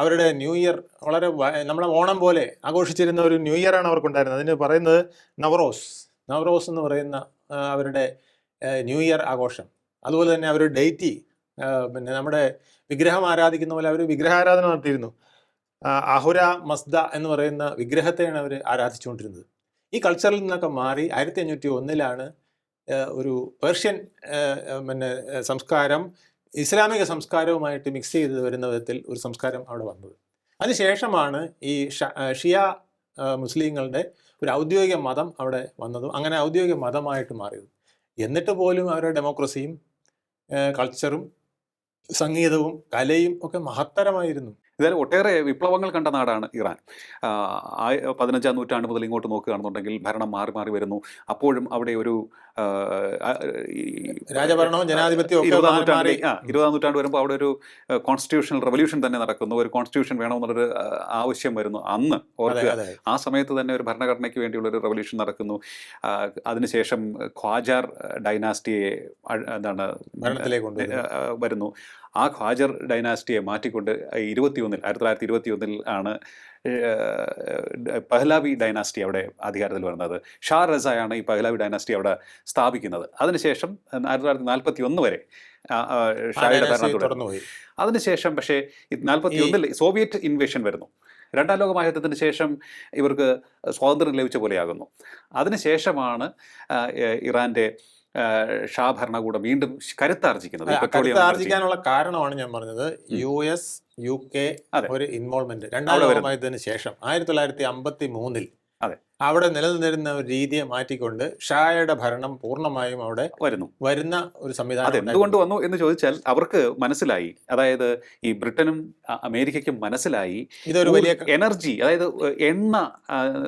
അവരുടെ ന്യൂ ഇയർ വളരെ നമ്മളെ ഓണം പോലെ ആഘോഷിച്ചിരുന്ന ഒരു ന്യൂ ഇയർ ആണ് അവർക്കുണ്ടായിരുന്നത്. അതിന് പറയുന്നത് നവറോസ് എന്ന് പറയുന്ന അവരുടെ ന്യൂ ഇയർ ആഘോഷം. അതുപോലെ തന്നെ അവർ ഡെയ്റ്റി, പിന്നെ നമ്മുടെ വിഗ്രഹം ആരാധിക്കുന്ന പോലെ അവർ വിഗ്രഹാരാധന നടത്തിയിരുന്നു. അഹുര മസ്ദ എന്ന് പറയുന്ന വിഗ്രഹത്തെയാണ് അവർ ആരാധിച്ചുകൊണ്ടിരുന്നത്. ഈ കൾച്ചറിൽ നിന്നൊക്കെ മാറി 1501 ഒരു പേർഷ്യൻ സംസ്കാരം ഇസ്ലാമിക സംസ്കാരവുമായിട്ട് മിക്സ് ചെയ്ത് വരുന്ന വിധത്തിൽ ഒരു സംസ്കാരം അവിടെ വന്നത്. അതിനുശേഷമാണ് ഈ ഷിയ മുസ്ലിങ്ങളുടെ ഒരു ഔദ്യോഗിക മതം അവിടെ വന്നതും അങ്ങനെ ഔദ്യോഗിക മതമായിട്ട് മാറിയത്. എന്നിട്ട് പോലും അവരുടെ ഡെമോക്രസിയും കൾച്ചറും സംഗീതവും കലയും ഒക്കെ മഹത്തരമായിരുന്നു. ഇതായാലും ഒട്ടേറെ വിപ്ലവങ്ങൾ കണ്ട നാടാണ് ഇറാൻ. 15-ാം നൂറ്റാണ്ട് മുതൽ ഇങ്ങോട്ട് നോക്കുകയാണെന്നുണ്ടെങ്കിൽ ഭരണം മാറി മാറി വരുന്നു. അപ്പോഴും അവിടെ ഒരു രാജഭരണവും ജനാധിപത്യവും ഒക്കെ 20-ആം മാറി മാറി. നൂറ്റാണ്ടിൽ 20-ആം നൂറ്റാണ്ട് വരുമ്പോൾ അവിടെ ഒരു കോൺസ്റ്റിറ്റ്യൂഷണൽ റെവല്യൂഷൻ തന്നെ നടക്കുന്നു, ഒരു കോൺസ്റ്റിറ്റ്യൂഷൻ വേണമെന്നുള്ളൊരു ആവശ്യം വരുന്നു. അന്ന് അതെ ഓർക്കുക, അതെ ആ സമയത്ത് തന്നെ ഒരു ഭരണഘടനയ്ക്ക് വേണ്ടിയുള്ള ഒരു റെവല്യൂഷൻ നടക്കുന്നു. അതിനുശേഷം ഖ്വാജാർ ഡൈനാസ്റ്റിയെ എന്താണ് ഭരണത്തിലേക്ക് കൊണ്ടുവരുന്നു. വരുന്നു. ആ ഖ്വാജർ ഡൈനാസ്റ്റിയെ മാറ്റിക്കൊണ്ട് 1921 ആണ് പഹ്ലാവി ഡൈനാസ്റ്റി അവിടെ അധികാരത്തിൽ വരുന്നത്. ഷാ റസായാണ് ഈ പഹ്ലാവി ഡൈനാസ്റ്റി അവിടെ സ്ഥാപിക്കുന്നത്. അതിനുശേഷം 1941 വരെ ഷായുടെ ഭരണം തുടർന്നു. തുറന്നുപോയി. അതിനുശേഷം പക്ഷേ 1941 സോവിയറ്റ് ഇൻവേഷൻ വരുന്നു. രണ്ടാം ലോക മഹായുദ്ധത്തിന് ശേഷം ഇവർക്ക് സ്വാതന്ത്ര്യം ലഭിച്ച പോലെയാകുന്നു. അതിനുശേഷമാണ് ഇറാന്റെ ഷാ ഭരണകൂടം വീണ്ടും കരുത്താർജിക്കുന്നത്. കരുത്താർജിക്കാനുള്ള കാരണമാണ് ഞാൻ പറഞ്ഞത്. US UK ഒരു ഇൻവോൾവ്മെന്റ് രണ്ടാം ലോക മഹായുദ്ധത്തിന് ശേഷം 1953 അതെ അവിടെ നിലനിന്നിരുന്ന ഒരു രീതിയെ മാറ്റിക്കൊണ്ട് ഷായുടെ ഭരണം പൂർണ്ണമായും അവിടെ വരുന്ന ഒരു സംവിധാനം. എന്തുകൊണ്ട് വന്നു എന്ന് ചോദിച്ചാൽ അവർക്ക് മനസ്സിലായി, അതായത് ഈ ബ്രിട്ടനും അമേരിക്കയ്ക്കും മനസ്സിലായി ഇതൊരു വലിയ എനർജി, അതായത് എണ്ണ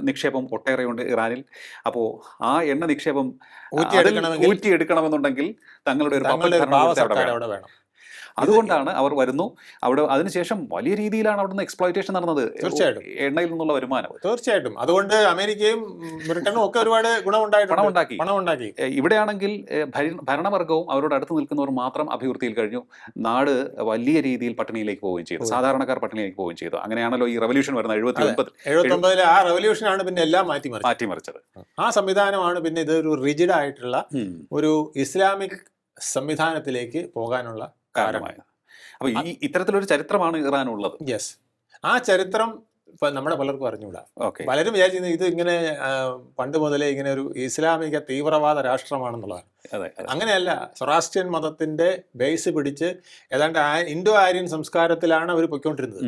നിക്ഷേപം ഒട്ടേറെയുണ്ട് ഇറാനിൽ. അപ്പോൾ ആ എണ്ണ നിക്ഷേപം ഊറ്റിയെടുക്കണമെന്നുണ്ടെങ്കിൽ തങ്ങളുടെ ഒരു അവിടെ വേണം. അതുകൊണ്ടാണ് അവർ വരുന്നു. അവിടെ അതിനുശേഷം വലിയ രീതിയിലാണ് അവിടുന്ന് എക്സ്പ്ലോയിറ്റേഷൻ നടന്നത്. തീർച്ചയായിട്ടും എണ്ണയിൽ നിന്നുള്ള വരുമാനം. തീർച്ചയായിട്ടും അതുകൊണ്ട് അമേരിക്കയും ബ്രിട്ടനും ഒക്കെ ഒരുപാട് പണമുണ്ടാക്കി. ഇവിടെയാണെങ്കിൽ ഭരണവർഗവും അവരോട് അടുത്ത് നിൽക്കുന്നവർ മാത്രം അഭിവൃദ്ധിയിൽ കഴിഞ്ഞു. നാട് വലിയ രീതിയിൽ പട്ടിണിയിലേക്ക് പോവുകയും ചെയ്തു. സാധാരണക്കാർ പട്ടിണിയിലേക്ക് പോവുകയും ചെയ്തു. അങ്ങനെയാണല്ലോ ഈ റവല്യൂഷൻ വരുന്നത്. 79 ആ റവല്യൂഷനാണ് പിന്നെ എല്ലാം മാറ്റിമറിച്ചത്. ആ സംവിധാനമാണ് പിന്നെ ഇതൊരു റിജിഡ് ആയിട്ടുള്ള ഒരു ഇസ്ലാമിക് സംവിധാനത്തിലേക്ക് പോകാനുള്ള കാരണമായി. അപ്പൊ ഈ ഇത്തരത്തിലൊരു ചരിത്രമാണ് ഇറാനുള്ളത്. യെസ്, ആ ചരിത്രം ഇപ്പൊ നമ്മുടെ പലർക്കും അറിഞ്ഞുകൂടാ. പലരും വിചാരിക്കുന്നത് ഇത് ഇങ്ങനെ പണ്ട് മുതലേ ഇങ്ങനെ ഒരു ഇസ്ലാമിക തീവ്രവാദ രാഷ്ട്രമാണെന്നുള്ളതാണ്. അങ്ങനെയല്ല. സൊറാസ്ട്രിയൻ മതത്തിന്റെ ബേസ് പിടിച്ച് ഏതാണ്ട് ഇൻഡോ ആര്യൻ സംസ്കാരത്തിലാണ് അവർ പൊയ്ക്കൊണ്ടിരുന്നത്.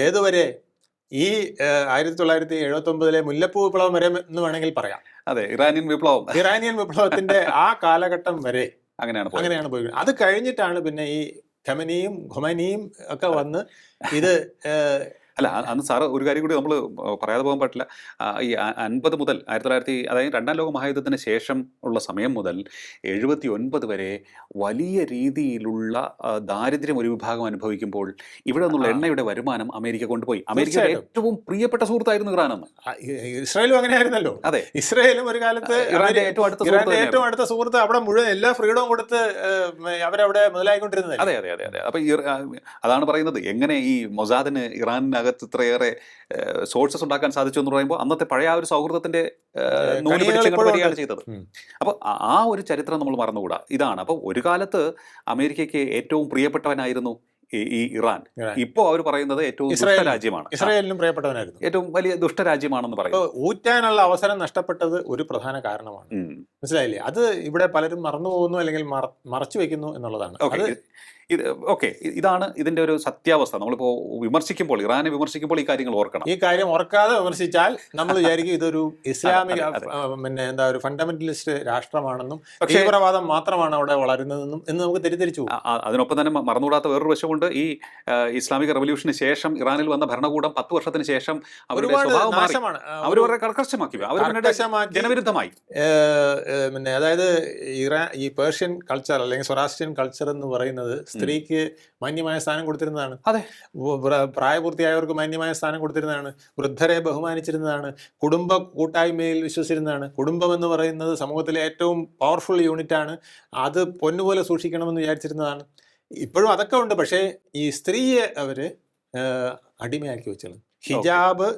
ഏതുവരെ ഈ 1979 മുല്ലപ്പൂ വിപ്ലവം വരെ എന്ന് വേണമെങ്കിൽ പറയാം. അതെ, ഇറാനിയൻ വിപ്ലവത്തിന്റെ ആ കാലഘട്ടം വരെ അങ്ങനെയാണ് പോയി. അത് കഴിഞ്ഞിട്ടാണ് പിന്നെ ഈ ഖൊമൈനിയും ഒക്കെ വന്ന് ഇത് അല്ല. അന്ന് സാറ് ഒരു കാര്യം കൂടി നമ്മൾ പറയാതെ പോകാൻ പറ്റില്ല. ഈ 50 മുതൽ 1900, അതായത് രണ്ടാം ലോക മഹായുദ്ധത്തിന് ശേഷം ഉള്ള സമയം മുതൽ 79 വരെ വലിയ രീതിയിലുള്ള ദാരിദ്ര്യം ഒരു വിഭാഗം അനുഭവിക്കുമ്പോൾ ഇവിടെ നിന്നുള്ള എണ്ണയുടെ വരുമാനം അമേരിക്ക കൊണ്ടുപോയി. അമേരിക്കയുടെ ഏറ്റവും പ്രിയപ്പെട്ട സുഹൃത്തായിരുന്നു ഇറാനെന്ന്. ഇസ്രായേലും അങ്ങനെയായിരുന്നല്ലോ. അതെ, ഇസ്രായേലും ഒരു കാലത്ത് ഇറാന്റെ ഏറ്റവും അടുത്ത സുഹൃത്ത്. അവിടെ മുഴുവൻ എല്ലാ ഫ്രീഡവും കൊടുത്ത് അവരവിടെ മുതലായിക്കൊണ്ടിരുന്നത്. അതെ അതെ അതെ അതെ. അപ്പൊ അതാണ് പറയുന്നത്, എങ്ങനെ ഈ മൊസാദിന് ഇറാനിനകത്ത് ഇത്രയേറെ സോഴ്സസ് ഉണ്ടാക്കാൻ സാധിച്ചു എന്ന് പറയുമ്പോൾ അന്നത്തെ പഴയ ആ ഒരു സൗഹൃദത്തിന്റെ നൂല് പിടിച്ചുകൊണ്ടിരിക്കുകയാണ് ചെയ്തത്. അപ്പൊ ആ ഒരു ചരിത്രം നമ്മൾ മറന്നുകൂടാ. ഇതാണ്. അപ്പൊ ഒരു കാലത്ത് അമേരിക്കയ്ക്ക് ഏറ്റവും പ്രിയപ്പെട്ടവനായിരുന്നു ഈ ഇറാൻ. ഇപ്പോ അവർ പറയുന്നത് ഏറ്റവും ദുഷ്ടരാജ്യമാണ്. ഇസ്രായേലിനും പ്രിയപ്പെട്ടവനായിരുന്നു. ഏറ്റവും വലിയ ദുഷ്ടരാജ്യമാണെന്ന് പറയുന്നത്. ഊറ്റാനുള്ള അവസരം നഷ്ടപ്പെട്ടത് ഒരു പ്രധാന കാരണമാണ്. മനസ്സിലായില്ലേ? അത് ഇവിടെ പലരും മറന്നു പോകുന്നു അല്ലെങ്കിൽ മറച്ചു വെക്കുന്നു എന്നുള്ളതാണ്. ഇതാണ് ഇതിന്റെ ഒരു സത്യാവസ്ഥ. നമ്മളിപ്പോ വിമർശിക്കുമ്പോൾ, ഇറാനെ വിമർശിക്കുമ്പോൾ ഈ കാര്യങ്ങൾ ഓർക്കണം. ഈ കാര്യം ഓർക്കാതെ വിമർശിച്ചാൽ നമ്മൾ വിചാരിക്കും ഇതൊരു ഇസ്ലാമിക പിന്നെ ഒരു ഫണ്ടമെന്റലിസ്റ്റ് രാഷ്ട്രമാണെന്നും തീവ്രവാദം മാത്രമാണ് അവിടെ വളരുന്നതെന്നും എന്ന് നമുക്ക് തെറ്റിദ്ധരിച്ചു. അതിനൊപ്പം തന്നെ മറന്നുകൂടാത്ത വേറൊരു വശമുണ്ട്. ഈ ഇസ്ലാമിക റവല്യൂഷന് ശേഷം ഇറാനിൽ വന്ന ഭരണകൂടം 10 വർഷത്തിന് ശേഷം അവരുടെ സ്വഭാവം അവരെ കർക്കശമാക്കി, ജനവിരുദ്ധമായി. പിന്നെ അതായത് ഈ പേർഷ്യൻ കൾച്ചർ അല്ലെങ്കിൽ സൊറാസ്ട്രിയൻ കൾച്ചർ എന്ന് പറയുന്നത് സ്ത്രീക്ക് മാന്യമായ സ്ഥാനം കൊടുത്തിരുന്നതാണ്. അതെ, പ്രായപൂർത്തിയായവർക്ക് മാന്യമായ സ്ഥാനം കൊടുത്തിരുന്നതാണ്. വൃദ്ധരെ ബഹുമാനിച്ചിരുന്നതാണ്. കുടുംബ കൂട്ടായ്മയിൽ വിശ്വസിച്ചിരുന്നതാണ്. കുടുംബം എന്ന് പറയുന്നത് സമൂഹത്തിലെ ഏറ്റവും പവർഫുൾ യൂണിറ്റാണ്. അത് പൊന്നുപോലെ സൂക്ഷിക്കണമെന്ന് വിചാരിച്ചിരുന്നതാണ്. ഇപ്പോഴും അതൊക്കെ ഉണ്ട്. പക്ഷേ ഈ സ്ത്രീയെ അവര് അടിമയാക്കി വെച്ചത്. ഹിജാബ്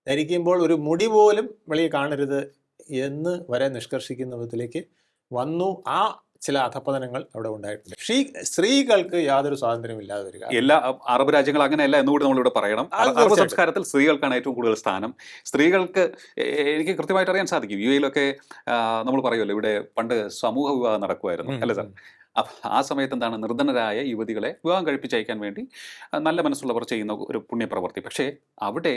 ധരിക്കുമ്പോൾ ഒരു മുടി പോലും വെളിയെ കാണരുത് എന്ന് വരെ നിഷ്കർഷിക്കുന്ന വിധത്തിലേക്ക് വന്നു. ആ ചില അധപ്പതനങ്ങൾ അവിടെ ഉണ്ടായിട്ടുണ്ട്. സ്ത്രീകൾക്ക് യാതൊരു സ്വാതന്ത്ര്യവും ഇല്ലാതെ വരിക. എല്ലാ അറബ് രാജ്യങ്ങൾ അങ്ങനെയല്ല എന്നുകൂടി നമ്മളിവിടെ പറയണം. അറബ് സംസ്കാരത്തിൽ സ്ത്രീകൾക്കാണ് ഏറ്റവും കൂടുതൽ സ്ഥാനം. സ്ത്രീകൾക്ക് എനിക്ക് കൃത്യമായിട്ട് അറിയാൻ സാധിക്കും. UAE നമ്മൾ പറയുമല്ലോ, ഇവിടെ പണ്ട് സമൂഹ വിവാഹം നടക്കുമായിരുന്നു, അല്ലേ സാർ? ആ സമയത്ത് എന്താണ്, നിർധനരായ യുവതികളെ വിവാഹം കഴിപ്പിച്ചയക്കാൻ വേണ്ടി നല്ല മനസ്സുള്ളവർ ചെയ്യുന്ന ഒരു പുണ്യപ്രവൃത്തി. പക്ഷേ അവിടെ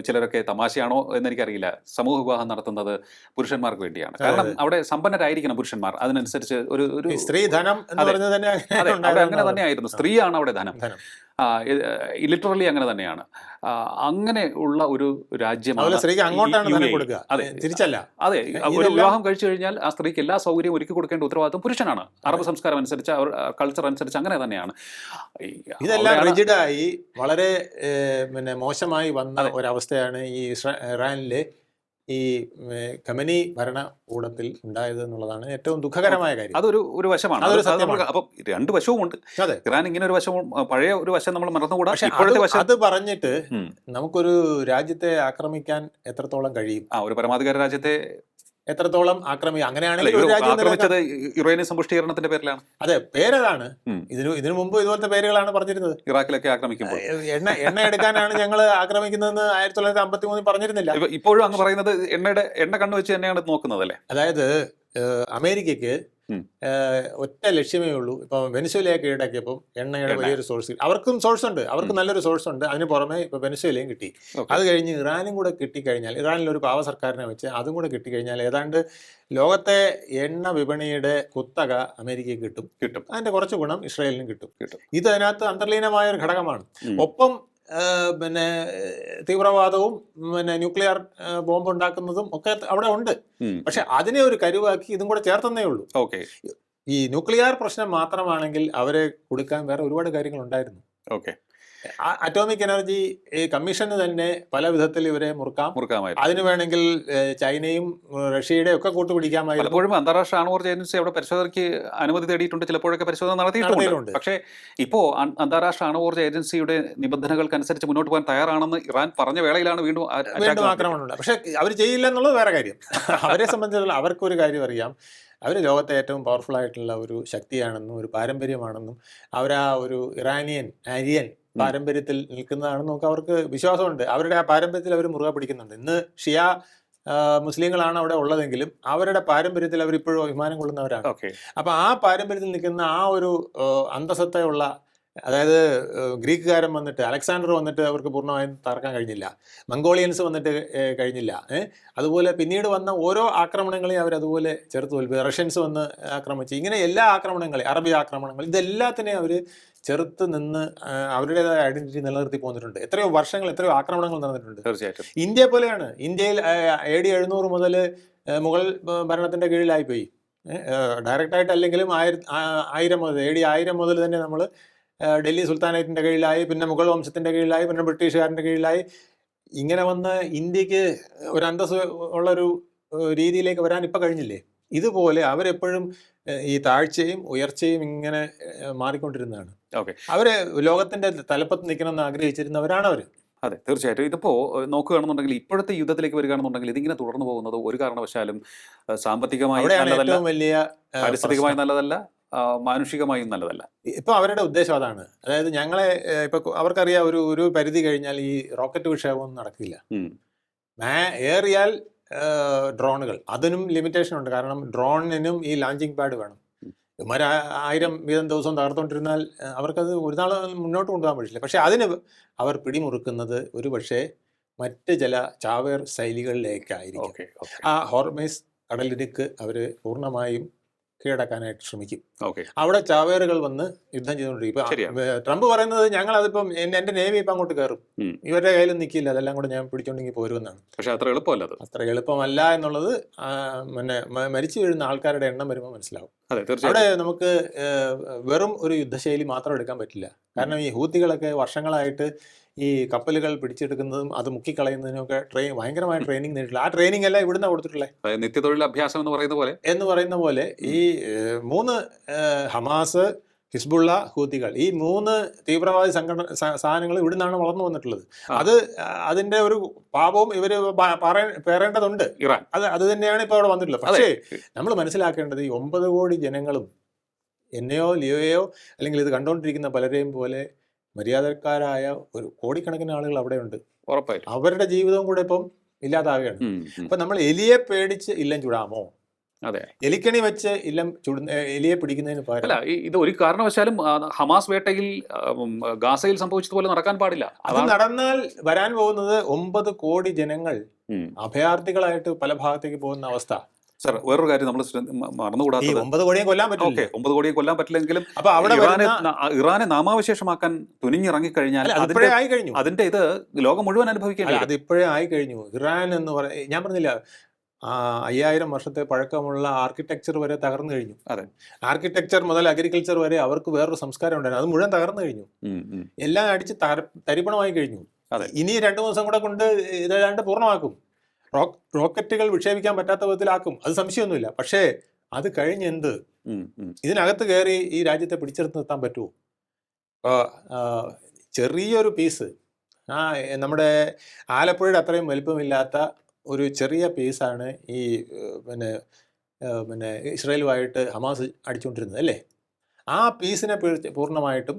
ചിലരൊക്കെ തമാശയാണോ എന്നെനിക്കറിയില്ല, സമൂഹ വിവാഹം നടത്തുന്നത് പുരുഷന്മാർക്ക് വേണ്ടിയാണ്. കാരണം അവിടെ സമ്പന്നരായിരിക്കണം പുരുഷന്മാർ. അതിനനുസരിച്ച് ഒരു സ്ത്രീ ധനം അങ്ങനെ തന്നെയായിരുന്നു. സ്ത്രീയാണ് അവിടെ ധനം. ലിറ്ററലി അങ്ങനെ തന്നെയാണ്. അങ്ങനെ ഉള്ള ഒരു രാജ്യമാണ് അതുപോലെ സ്ത്രീക്ക് അങ്ങോട്ടാണ് UAE. ധനം കൊടുക്കുക, അതെ, തിരിച്ചല്ല. അതെ. ഒരു ഇതെല്ലാം- വിവാഹം കഴിച്ചു കഴിഞ്ഞാൽ ആ സ്ത്രീക്ക് എല്ലാ സൗകര്യവും ഒരുക്കി കൊടുക്കേണ്ട ഉത്തരവാദിത്വം പുരുഷനാണ്. അറബ് സംസ്കാരം അനുസരിച്ച്, അവർ കൾച്ചർ അനുസരിച്ച് അങ്ങനെ തന്നെയാണ്. ഇതെല്ലാം അവിടെയാണ് റിജിഡായി വളരെ പിന്നെ മോശമായി വന്ന ഒരവസ്ഥയാണ് ഈ ഇറാനിലെ ഈ ഖമനി ഭരണകൂടത്തിൽ ഉണ്ടായത് എന്നുള്ളതാണ് ഏറ്റവും ദുഃഖകരമായ കാര്യം. അതൊരു വശമാണ്. അതൊരു അത് നമ്മൾ സത്യമാണ്. അപ്പം രണ്ട് വശവും ഉണ്ട്. അതെ. ഇറാൻ ഇങ്ങനെ ഒരു വശവും, പഴയ ഒരു വശം നമ്മൾ മറന്നുകൂടാ. പക്ഷെ ഇപ്പോഴത്തെ വശം അത് പറഞ്ഞിട്ട് ഉം. നമുക്കൊരു രാജ്യത്തെ ആക്രമിക്കാൻ എത്രത്തോളം കഴിയും, ഒരു പരമാധികാര രാജ്യത്തെ എത്രത്തോളം ആക്രമിക്കാം, അങ്ങനെയാണെങ്കിൽ ഒരു രാജ്യം ആക്രമിച്ചത് യുറേനിയം സമ്പുഷ്ടീകരണത്തിന്റെ പേരിലാണ്. അതെ, പേരതാണ്. ഉം. ഇതിനു മുമ്പ് ഇതുപോലത്തെ പേരുകളാണ് പറഞ്ഞിരുന്നത്. ഇറാഖിലൊക്കെ ആക്രമിക്കുമ്പോൾ എണ്ണ എടുക്കാനാണ് ഞങ്ങൾ ആക്രമിക്കുന്നതെന്ന് 1953 പറഞ്ഞിരുന്നില്ല. ഇപ്പോഴും അങ്ങ് പറയുന്നത് എണ്ണ കണ്ണു വെച്ച് തന്നെയാണ് നോക്കുന്നത് അല്ലേ? അതായത് അമേരിക്കയ്ക്ക് ഒറ്റ ലക്ഷ്യമേ ഉള്ളൂ. ഇപ്പൊ വെനസ്വേലയെ കീഴടക്കിയപ്പോൾ എണ്ണയുടെ വലിയൊരു സോഴ്സ്, അവർക്കും സോഴ്സ് ഉണ്ട്, അവർക്ക് നല്ലൊരു സോഴ്സ് ഉണ്ട്. അതിന് പുറമെ ഇപ്പൊ വെനസ്വേലയും കിട്ടി. അത് കഴിഞ്ഞ് ഇറാനും കൂടെ കിട്ടിക്കഴിഞ്ഞാൽ, ഇറാനിലൊരു പാവ സർക്കാരിനെ വെച്ച് അതും കൂടെ കിട്ടിക്കഴിഞ്ഞാൽ ഏതാണ്ട് ലോകത്തെ എണ്ണ വിപണിയുടെ കുത്തക അമേരിക്കയ്ക്ക് കിട്ടും. അതിന്റെ കുറച്ച് ഗുണം ഇസ്രായേലിനും കിട്ടും. ഇത് അതിനകത്ത് അന്തർലീനമായ ഒരു ഘടകമാണ്. ഒപ്പം പിന്നെ തീവ്രവാദവും പിന്നെ ന്യൂക്ലിയർ ബോംബ് ഉണ്ടാക്കുന്നതും ഒക്കെ അവിടെ ഉണ്ട്. പക്ഷെ അതിനെ ഒരു കരുവാക്കി ഇതും കൂടെ ചേർത്തന്നേ ഉള്ളൂ. ഈ ന്യൂക്ലിയർ പ്രശ്നം മാത്രമാണെങ്കിൽ അവരെ കൊടുക്കാൻ വേറെ ഒരുപാട് കാര്യങ്ങൾ ഉണ്ടായിരുന്നു. അറ്റോമിക് എനർജി കമ്മീഷന് തന്നെ പല വിധത്തിൽ ഇവരെ മുറുക്കാമായിരുന്നു. അതിന് വേണമെങ്കിൽ ചൈനയും റഷ്യയുടെയും ഒക്കെ കൂട്ടുപിടിക്കാമായിരുന്നു. പലപ്പോഴും അന്താരാഷ്ട്ര ആണവോർജ്ജ ഏജൻസി അവിടെ പരിശോധനയ്ക്ക് അനുമതി തേടിയിട്ടുണ്ട്, ചിലപ്പോഴൊക്കെ പരിശോധന നടത്തിയിട്ടുണ്ട്. പക്ഷേ ഇപ്പോൾ അന്താരാഷ്ട്ര ആണവോർജ്ജ ഏജൻസിയുടെ നിബന്ധനകൾക്കനുസരിച്ച് മുന്നോട്ട് പോകാൻ തയ്യാറാണെന്ന് ഇറാൻ പറഞ്ഞ വേളയിലാണ് വീണ്ടും ആക്രമണമുണ്ട്. പക്ഷെ അവർ ചെയ്യില്ല എന്നുള്ളത് വേറെ കാര്യം. അവരെ സംബന്ധിച്ചിടത്തോളം അവർക്കൊരു കാര്യം അറിയാം, അവർ ലോകത്തെ ഏറ്റവും പവർഫുൾ ആയിട്ടുള്ള ഒരു ശക്തിയാണെന്നും ഒരു പാരമ്പര്യമാണെന്നും അവരാ ഒരു ആര്യൻ പാരമ്പര്യത്തിൽ നിൽക്കുന്നതാണെന്നും ഒക്കെ അവർക്ക് വിശ്വാസമുണ്ട്. അവരുടെ ആ പാരമ്പര്യത്തിൽ അവർ മുറുകെ പിടിക്കുന്നുണ്ട്. ഇന്ന് ഷിയ മുസ്ലിങ്ങളാണ് അവിടെ ഉള്ളതെങ്കിലും അവരുടെ പാരമ്പര്യത്തിൽ അവരിപ്പോഴും അഭിമാനം കൊള്ളുന്നവരാണ്. അപ്പൊ ആ പാരമ്പര്യത്തിൽ നിൽക്കുന്ന ആ ഒരു അന്തസത്തയുള്ള, അതായത് ഗ്രീക്കുകാരൻ വന്നിട്ട്, അലക്സാണ്ടർ വന്നിട്ട് അവർക്ക് പൂർണ്ണമായും തകർക്കാൻ കഴിഞ്ഞില്ല, മംഗോളിയൻസ് വന്നിട്ട് കഴിഞ്ഞില്ല. അതുപോലെ പിന്നീട് വന്ന ഓരോ ആക്രമണങ്ങളെയും അവരതുപോലെ ചെറുത്ത് തോൽപ്പി, റഷ്യൻസ് വന്ന് ആക്രമിച്ച്, ഇങ്ങനെ എല്ലാ ആക്രമണങ്ങളെയും, അറബി ആക്രമണങ്ങൾ, ഇതെല്ലാത്തിനെയും അവർ ചെറുത്ത് നിന്ന് അവരുടേതായ ഐഡന്റിറ്റി നിലനിർത്തി പോന്നിട്ടുണ്ട്. എത്രയോ വർഷങ്ങൾ, എത്രയോ ആക്രമണങ്ങൾ നടന്നിട്ടുണ്ട്. തീർച്ചയായിട്ടും ഇന്ത്യ പോലെയാണ്. ഇന്ത്യയിൽ AD 700 മുതൽ മുഗൾ ഭരണത്തിന്റെ കീഴിലായിപ്പോയി. ഡയറക്റ്റായിട്ട് അല്ലെങ്കിലും 1000 മുതൽ AD 1000 മുതൽ തന്നെ നമ്മൾ ഡൽഹി സുൽത്താനേറ്റിന്റെ കീഴിലായി, പിന്നെ മുഗൾ വംശത്തിന്റെ കീഴിലായി, പിന്നെ ബ്രിട്ടീഷുകാരന്റെ കീഴിലായി. ഇങ്ങനെ വന്ന് ഇന്ത്യക്ക് ഒരു അന്തസ് ഉള്ളൊരു രീതിയിലേക്ക് വരാൻ ഇപ്പം കഴിഞ്ഞില്ലേ? ഇതുപോലെ അവരെപ്പോഴും ഈ താഴ്ചയും ഉയർച്ചയും ഇങ്ങനെ മാറിക്കൊണ്ടിരുന്നതാണ്. അവര് ലോകത്തിന്റെ തലപ്പത്ത് നിൽക്കണമെന്ന് ആഗ്രഹിച്ചിരുന്നവരാണ് അവർ. അതെ, തീർച്ചയായിട്ടും. ഇതിപ്പോ നോക്കുകയാണെന്നുണ്ടെങ്കിൽ, ഇപ്പോഴത്തെ യുദ്ധത്തിലേക്ക് വരികയാണെന്നുണ്ടെങ്കിൽ ഇതിങ്ങനെ തുടർന്നു പോകുന്നത് ഒരു കാരണവശാലും സാമ്പത്തികമായി നല്ലതല്ല, പാരിസ്ഥിതികമായി നല്ലതല്ല, മാനുഷികമായും നല്ലതല്ല. ഇപ്പൊ അവരുടെ ഉദ്ദേശം അതാണ്. അതായത് ഞങ്ങളെ ഇപ്പൊ അവർക്കറിയാം, ഒരു പരിധി കഴിഞ്ഞാൽ ഈ റോക്കറ്റ് വിക്ഷേപമൊന്നും നടക്കില്ല. ഏറിയാൽ ഡ്രോണുകൾ, അതിനും ലിമിറ്റേഷൻ ഉണ്ട്. കാരണം ഡ്രോണിനും ഈ ലാഞ്ചിങ് പാഡ് വേണം. 1000 വീതം ദിവസം തകർത്തോണ്ടിരുന്നാൽ അവർക്കത് ഒരു നാൾ മുന്നോട്ട് കൊണ്ടുപോകാൻ പറ്റില്ല. പക്ഷെ അതിന് അവർ പിടിമുറുക്കുന്നത് ഒരു പക്ഷേ മറ്റ് ചില ചാവേർ ശൈലികളിലേക്കായിരിക്കും. ആ ഹോർമേസ് കടലിടുക്ക് അവർ പൂർണ്ണമായും കീഴടക്കാനായിട്ട് ശ്രമിക്കും. അവിടെ ചാവേറുകൾ വന്ന് യുദ്ധം ചെയ്തുകൊണ്ടിരിക്കും. ട്രംപ് പറയുന്നത് ഞങ്ങളതിപ്പം എന്റെ നേവി ഇപ്പം അങ്ങോട്ട് കയറും, ഇവരുടെ കയ്യിലും നിൽക്കില്ല, അതെല്ലാം കൂടെ ഞാൻ പിടിച്ചോണ്ടെങ്കിൽ പോരുമെന്നാണ്. പക്ഷെ അത്ര എളുപ്പമല്ല എന്നുള്ളത് പിന്നെ മരിച്ചു വീഴുന്ന ആൾക്കാരുടെ എണ്ണം വരുമ്പോൾ മനസ്സിലാവും. അവിടെ നമുക്ക് വെറും ഒരു യുദ്ധശൈലി മാത്രം എടുക്കാൻ പറ്റില്ല. കാരണം ഈ ഹൂത്തികളൊക്കെ വർഷങ്ങളായിട്ട് ഈ കപ്പലുകൾ പിടിച്ചെടുക്കുന്നതും അത് മുക്കിക്കളയുന്നതിനൊക്കെ ഭയങ്കരമായ ട്രെയിനിങ് നേരിട്ടില്ല. ആ ട്രെയിനിങ് അല്ല ഇവിടുന്ന് കൊടുത്തിട്ടുള്ളത്. നിത്യതൊഴിൽ അഭ്യാസം എന്ന് പറയുന്ന പോലെ ഈ 3 ഹമാസ്, ഹിസ്ബുള്ള, ഹൂത്തികൾ, ഈ 3 തീവ്രവാദി സാധനങ്ങൾ ഇവിടുന്നാണ് വളർന്നു വന്നിട്ടുള്ളത്. അതിന്റെ ഒരു പാപവും ഇവര് പേറേണ്ടതുണ്ട്. അത് തന്നെയാണ് ഇപ്പൊ അവിടെ വന്നിട്ടുള്ളത്. പക്ഷേ നമ്മൾ മനസ്സിലാക്കേണ്ടത് ഈ 9 കോടി ജനങ്ങളും എന്നെയോ ലിയോയോ അല്ലെങ്കിൽ ഇത് കണ്ടുകൊണ്ടിരിക്കുന്ന പലരെയും പോലെ മര്യാദക്കാരായ ഒരു കോടിക്കണക്കിന് ആളുകൾ അവിടെയുണ്ട്. ഉറപ്പായിട്ടും അവരുടെ ജീവിതവും കൂടെ ഇപ്പം ഇല്ലാതാവുകയാണ്. അപ്പൊ നമ്മൾ എലിയെ പേടിച്ച് ഇല്ലം ചുടാമോ? എലിക്കണി വെച്ച് എലിയെ പിടിക്കുന്നതിന് പകരം ഇത് ഒരു കാരണവശാലും ഹമാസ് വേട്ടയിൽ ഗാസയിൽ സംഭവിച്ചതുപോലെ നടക്കാൻ പാടില്ല. അത് നടന്നാൽ വരാൻ പോകുന്നത് 9 കോടി ജനങ്ങൾ അഭയാർത്ഥികളായിട്ട് പല ഭാഗത്തേക്ക് പോകുന്ന അവസ്ഥ. സർ വേറൊരു കാര്യം നമ്മൾ ഈ മറന്നുകൂടാത്തത് 9 കോടിയെ കൊല്ലാൻ ഓക്കെ പറ്റില്ല. 9 കോടിയെ കൊല്ലാൻ പറ്റില്ലെങ്കിലും അപ്പൊ അവിടെ ഇറാനെ വരുന്ന ഇറാനെ നാമാവശേഷമാക്കാൻ തുനിഞ്ഞിറങ്ങിക്കഴിഞ്ഞാൽ അല്ല, അതിന്റെ അതിപ്പോഴേ ആയി കഴിഞ്ഞു. അതിന്റെ ഇത് ലോകം മുഴുവൻ അല്ല, അനുഭവിക്കേണ്ടി വരും. അതിപ്പോഴേ ആയി കഴിഞ്ഞു. ഇറാൻ എന്ന് ഞാൻ പറഞ്ഞില്ല, 5000 വർഷത്തെ പഴക്കമുള്ള ആർക്കിടെക്ചർ വരെ തകർന്നു കഴിഞ്ഞു. അതെ. ആർക്കിടെക്ചർ മുതൽ അഗ്രികൾച്ചർ വരെ അവർക്ക് വേറൊരു സംസ്കാരം ഉണ്ടായിരുന്നു, അത് മുഴുവൻ തകർന്നു കഴിഞ്ഞു. എല്ലാം അടിച്ച് തരിപ്പണമായി കഴിഞ്ഞു. അതെ. ഇനി 2 ദിവസം കൂടെ കൊണ്ട് ഇതേതാണ്ട് പൂർണ്ണമാക്കും. റോക്കറ്റുകൾ വിക്ഷേപിക്കാൻ പറ്റാത്ത വിധത്തിലാക്കും, അത് സംശയമൊന്നുമില്ല. പക്ഷേ അത് കഴിഞ്ഞ് എന്ത്? ഇതിനകത്ത് കയറി ഈ രാജ്യത്തെ പിടിച്ചെടുത്ത് നിർത്താൻ പറ്റുമോ? ചെറിയൊരു പീസ്, നമ്മുടെ ആലപ്പുഴയുടെ അത്രയും വലിപ്പമില്ലാത്ത ഒരു ചെറിയ പീസാണ് ഈ പിന്നെ ഇസ്രായേലുമായിട്ട് ഹമാസ് അടിച്ചുകൊണ്ടിരുന്നത് അല്ലേ. ആ പീസിനെ പൂർണ്ണമായിട്ടും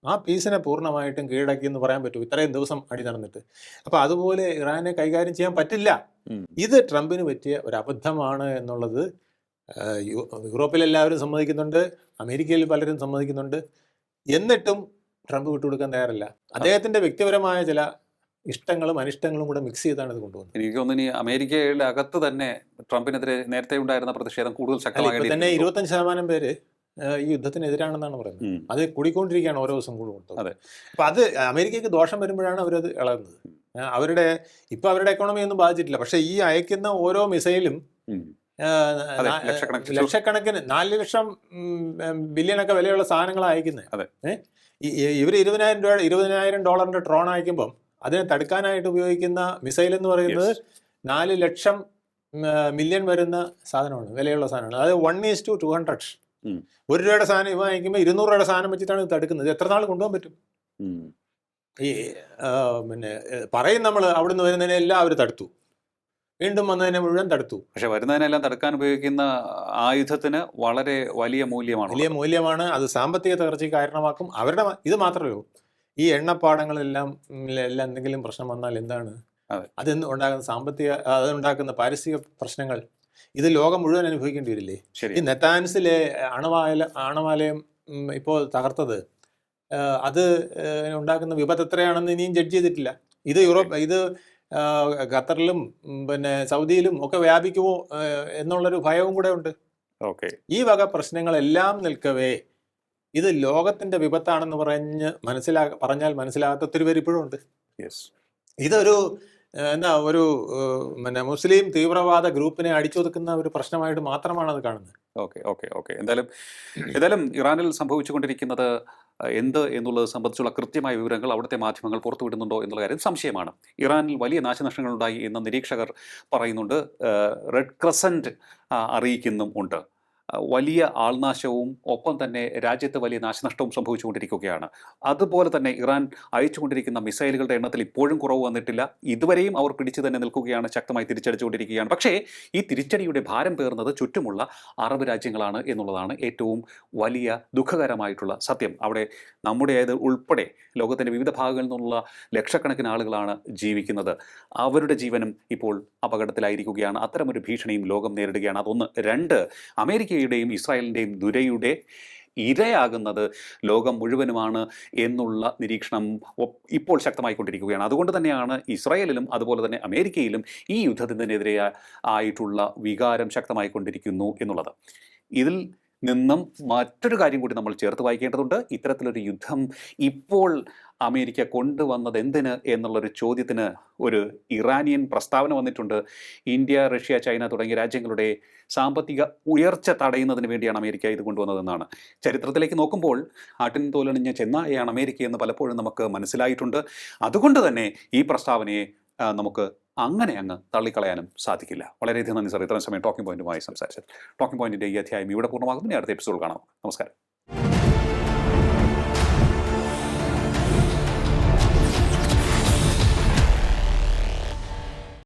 ആ പീസിനെ പൂർണ്ണമായിട്ടും കീഴടക്കി എന്ന് പറയാൻ പറ്റും, ഇത്രയും ദിവസം അടി നടന്നിട്ട്. അപ്പോൾ അതുപോലെ ഇറാനെ കൈകാര്യം ചെയ്യാൻ പറ്റില്ല. ഇത് ട്രംപിന് പറ്റിയ ഒരു അബദ്ധമാണ് എന്നുള്ളത് യൂറോപ്പിൽ എല്ലാവരും സമ്മതിക്കുന്നുണ്ട്, അമേരിക്കയിൽ പലരും സമ്മതിക്കുന്നുണ്ട്. എന്നിട്ടും ട്രംപ് വിട്ടുകൊടുക്കാൻ തയ്യാറല്ല. അദ്ദേഹത്തിന്റെ വ്യക്തിപരമായ ചില ഇഷ്ടങ്ങളും അനിഷ്ടങ്ങളും കൂടെ മിക്സ് ചെയ്താണ് ഇത് കൊണ്ടുവന്നത്. എനിക്ക് തോന്നുന്നു ഇനി അമേരിക്കയുടെ അകത്ത് തന്നെ ട്രംപിനെതിരെ നേരത്തെ ഉണ്ടായിരുന്ന പ്രതിഷേധം കൂടുതൽ ഇപ്പൊ ശക്തമായി തന്നെ 25% പേര് ഈ യുദ്ധത്തിനെതിരാണെന്നാണ് പറയുന്നത്. അത് കൂടിക്കൊണ്ടിരിക്കുകയാണ് ഓരോ ദിവസം കൂടുതൽ. അതെ. അപ്പൊ അത് അമേരിക്കയ്ക്ക് ദോഷം വരുമ്പോഴാണ് അവരത് ഇളകുന്നത്. അവരുടെ എക്കോണമി ഒന്നും ബാധിച്ചിട്ടില്ല, പക്ഷെ ഈ അയക്കുന്ന ഓരോ മിസൈലും ലക്ഷക്കണക്കിന് 4 ലക്ഷം ബില്യണൊക്കെ വിലയുള്ള സാധനങ്ങളാണ് അയക്കുന്നത്. ഇവർ $20,000 ഡ്രോൺ അയക്കുമ്പം അതിനെ തടുക്കാനായിട്ട് ഉപയോഗിക്കുന്ന മിസൈൽ എന്ന് പറയുന്നത് 4 ലക്ഷം മില്യൺ വരുന്ന സാധനമാണ്, വിലയുള്ള സാധനമാണ്. അത് 1:200. 1 രൂപയുടെ സാധനം ഇവ അയക്കുമ്പോൾ 200 രൂപയുടെ സാധനം വെച്ചിട്ടാണ് ഇത് തടുക്കുന്നത്. എത്ര നാൾ കൊണ്ടുപോകാൻ പറ്റും? ഈ പറയും നമ്മൾ അവിടുന്ന് വരുന്നതിനെല്ലാം അവർ തടുത്തു, വീണ്ടും വന്നതിനെ മുഴുവൻ തടുത്തു. പക്ഷെ വരുന്നതിനെല്ലാം തടുക്കാൻ ഉപയോഗിക്കുന്ന ആയുധത്തിന് വളരെ വലിയ മൂല്യമാണ്. അത് സാമ്പത്തിക തകർച്ചയ്ക്ക് കാരണമാക്കും. അവരുടെ ഇത് മാത്രമല്ലോ, ഈ എണ്ണപ്പാടങ്ങളെല്ലാം എന്തെങ്കിലും പ്രശ്നം വന്നാൽ എന്താണ് അത് ഉണ്ടാകുന്ന അതുണ്ടാക്കുന്ന പാരിസ്ഥിതിക പ്രശ്നങ്ങൾ ഇത് ലോകം മുഴുവൻ അനുഭവിക്കേണ്ടി വരില്ലേ? ഈ നെത്താൻസിലെ ആണവാലയം ഇപ്പോൾ തകർത്തത് അത് ഉണ്ടാക്കുന്ന വിപത്ത് എത്രയാണെന്ന് ഇനിയും ജഡ്ജ് ചെയ്തിട്ടില്ല. ഇത് ഖത്തറിലും സൗദിയിലും ഒക്കെ വ്യാപിക്കുമോ എന്നുള്ളൊരു ഭയവും കൂടെ ഉണ്ട്. ഈ വക പ്രശ്നങ്ങളെല്ലാം നിൽക്കവേ ഇത് ലോകത്തിന്റെ വിപത്താണെന്ന് പറഞ്ഞാൽ മനസ്സിലാകാത്ത ഒത്തിരി പേര് ഇപ്പോഴും ഉണ്ട്. ഇതൊരു ഒരു മുസ്ലിം തീവ്രവാദ ഗ്രൂപ്പിനെ അടിച്ചൊതുക്കുന്ന ഒരു പ്രശ്നമായിട്ട് മാത്രമാണ് അത് കാണുന്നത്. ഓക്കെ. എന്തായാലും ഇറാനിൽ സംഭവിച്ചുകൊണ്ടിരിക്കുന്നത് എന്ത് എന്നുള്ളത് സംബന്ധിച്ചുള്ള കൃത്യമായ വിവരങ്ങൾ അവിടുത്തെ മാധ്യമങ്ങൾ പുറത്തുവിടുന്നുണ്ടോ എന്നുള്ള കാര്യം സംശയമാണ്. ഇറാനിൽ വലിയ നാശനഷ്ടങ്ങളുണ്ടായി എന്ന് നിരീക്ഷകർ പറയുന്നുണ്ട്, റെഡ് ക്രസന്റ് അറിയിക്കുന്നുമുണ്ട്. വലിയ ആൾനാശവും ഒപ്പം തന്നെ രാജ്യത്ത് വലിയ നാശനഷ്ടവും സംഭവിച്ചുകൊണ്ടിരിക്കുകയാണ്. അതുപോലെ തന്നെ ഇറാൻ അയച്ചുകൊണ്ടിരിക്കുന്ന മിസൈലുകളുടെ എണ്ണത്തിൽ ഇപ്പോഴും കുറവ് വന്നിട്ടില്ല. ഇതുവരെയും അവർ പിടിച്ചു തന്നെ നിൽക്കുകയാണ്, ശക്തമായി തിരിച്ചടിച്ചുകൊണ്ടിരിക്കുകയാണ്. പക്ഷേ ഈ തിരിച്ചടിയുടെ ഭാരം പേറുന്നത് ചുറ്റുമുള്ള അറബ് രാജ്യങ്ങളാണ് എന്നുള്ളതാണ് ഏറ്റവും വലിയ ദുഃഖകരമായിട്ടുള്ള സത്യം. അവിടെ നമ്മുടേത് ഉൾപ്പെടെ ലോകത്തിൻ്റെ വിവിധ ഭാഗങ്ങളിൽ നിന്നുള്ള ലക്ഷക്കണക്കിന് ആളുകളാണ് ജീവിക്കുന്നത്. അവരുടെ ജീവനും ഇപ്പോൾ അപകടത്തിലായിരിക്കുകയാണ്. അത്തരമൊരു ഭീഷണിയും ലോകം നേരിടുകയാണ്. അതൊന്ന്. 2, അമേരിക്കയുടെയും ഇസ്രായേലിൻ്റെയും ദുരയുടെ ഇരയാകുന്നത് ലോകം മുഴുവനുമാണ് എന്നുള്ള നിരീക്ഷണം ഇപ്പോൾ ശക്തമായിക്കൊണ്ടിരിക്കുകയാണ്. അതുകൊണ്ട് തന്നെയാണ് ഇസ്രായേലിലും അതുപോലെ തന്നെ അമേരിക്കയിലും ഈ യുദ്ധത്തിനെതിരെ ആയിട്ടുള്ള വികാരം ശക്തമായിക്കൊണ്ടിരിക്കുന്നു എന്നുള്ളത്. ഇതിൽ നിന്നും മറ്റൊരു കാര്യം കൂടി നമ്മൾ ചേർത്ത് വായിക്കേണ്ടതുണ്ട്. ഇത്തരത്തിലൊരു യുദ്ധം ഇപ്പോൾ അമേരിക്ക കൊണ്ടുവന്നത് എന്തിന് എന്നുള്ളൊരു ചോദ്യത്തിന് ഒരു ഇറാനിയൻ പ്രസ്താവന വന്നിട്ടുണ്ട്. ഇന്ത്യ, റഷ്യ, ചൈന തുടങ്ങിയ രാജ്യങ്ങളുടെ സാമ്പത്തിക ഉയർച്ച തടയുന്നതിന് വേണ്ടിയാണ് അമേരിക്ക ഇത് കൊണ്ടുവന്നതെന്നാണ്. ചരിത്രത്തിലേക്ക് നോക്കുമ്പോൾ ആട്ടിൻ തോലണിഞ്ഞ ചെന്നായയാണ് അമേരിക്ക എന്ന് പലപ്പോഴും നമുക്ക് മനസ്സിലായിട്ടുണ്ട്. അതുകൊണ്ട് തന്നെ ഈ പ്രസ്താവനയെ നമുക്ക് അങ്ങനെ അങ്ങ് തള്ളിക്കളയാനും സാധിക്കില്ല. വളരെയധികം നന്ദി സാർ, ഇത്രയും സമയം ടോക്കിംഗ് പോയിന്റുമായി സംസാരിച്ചത്. ടോക്കിംഗ് പോയിന്റിൻ്റെ ഈ അധ്യായം ഇവിടെ പൂർണ്ണമാകും. ഇനി അടുത്ത എപ്പിസോഡ് കാണാം. നമസ്കാരം.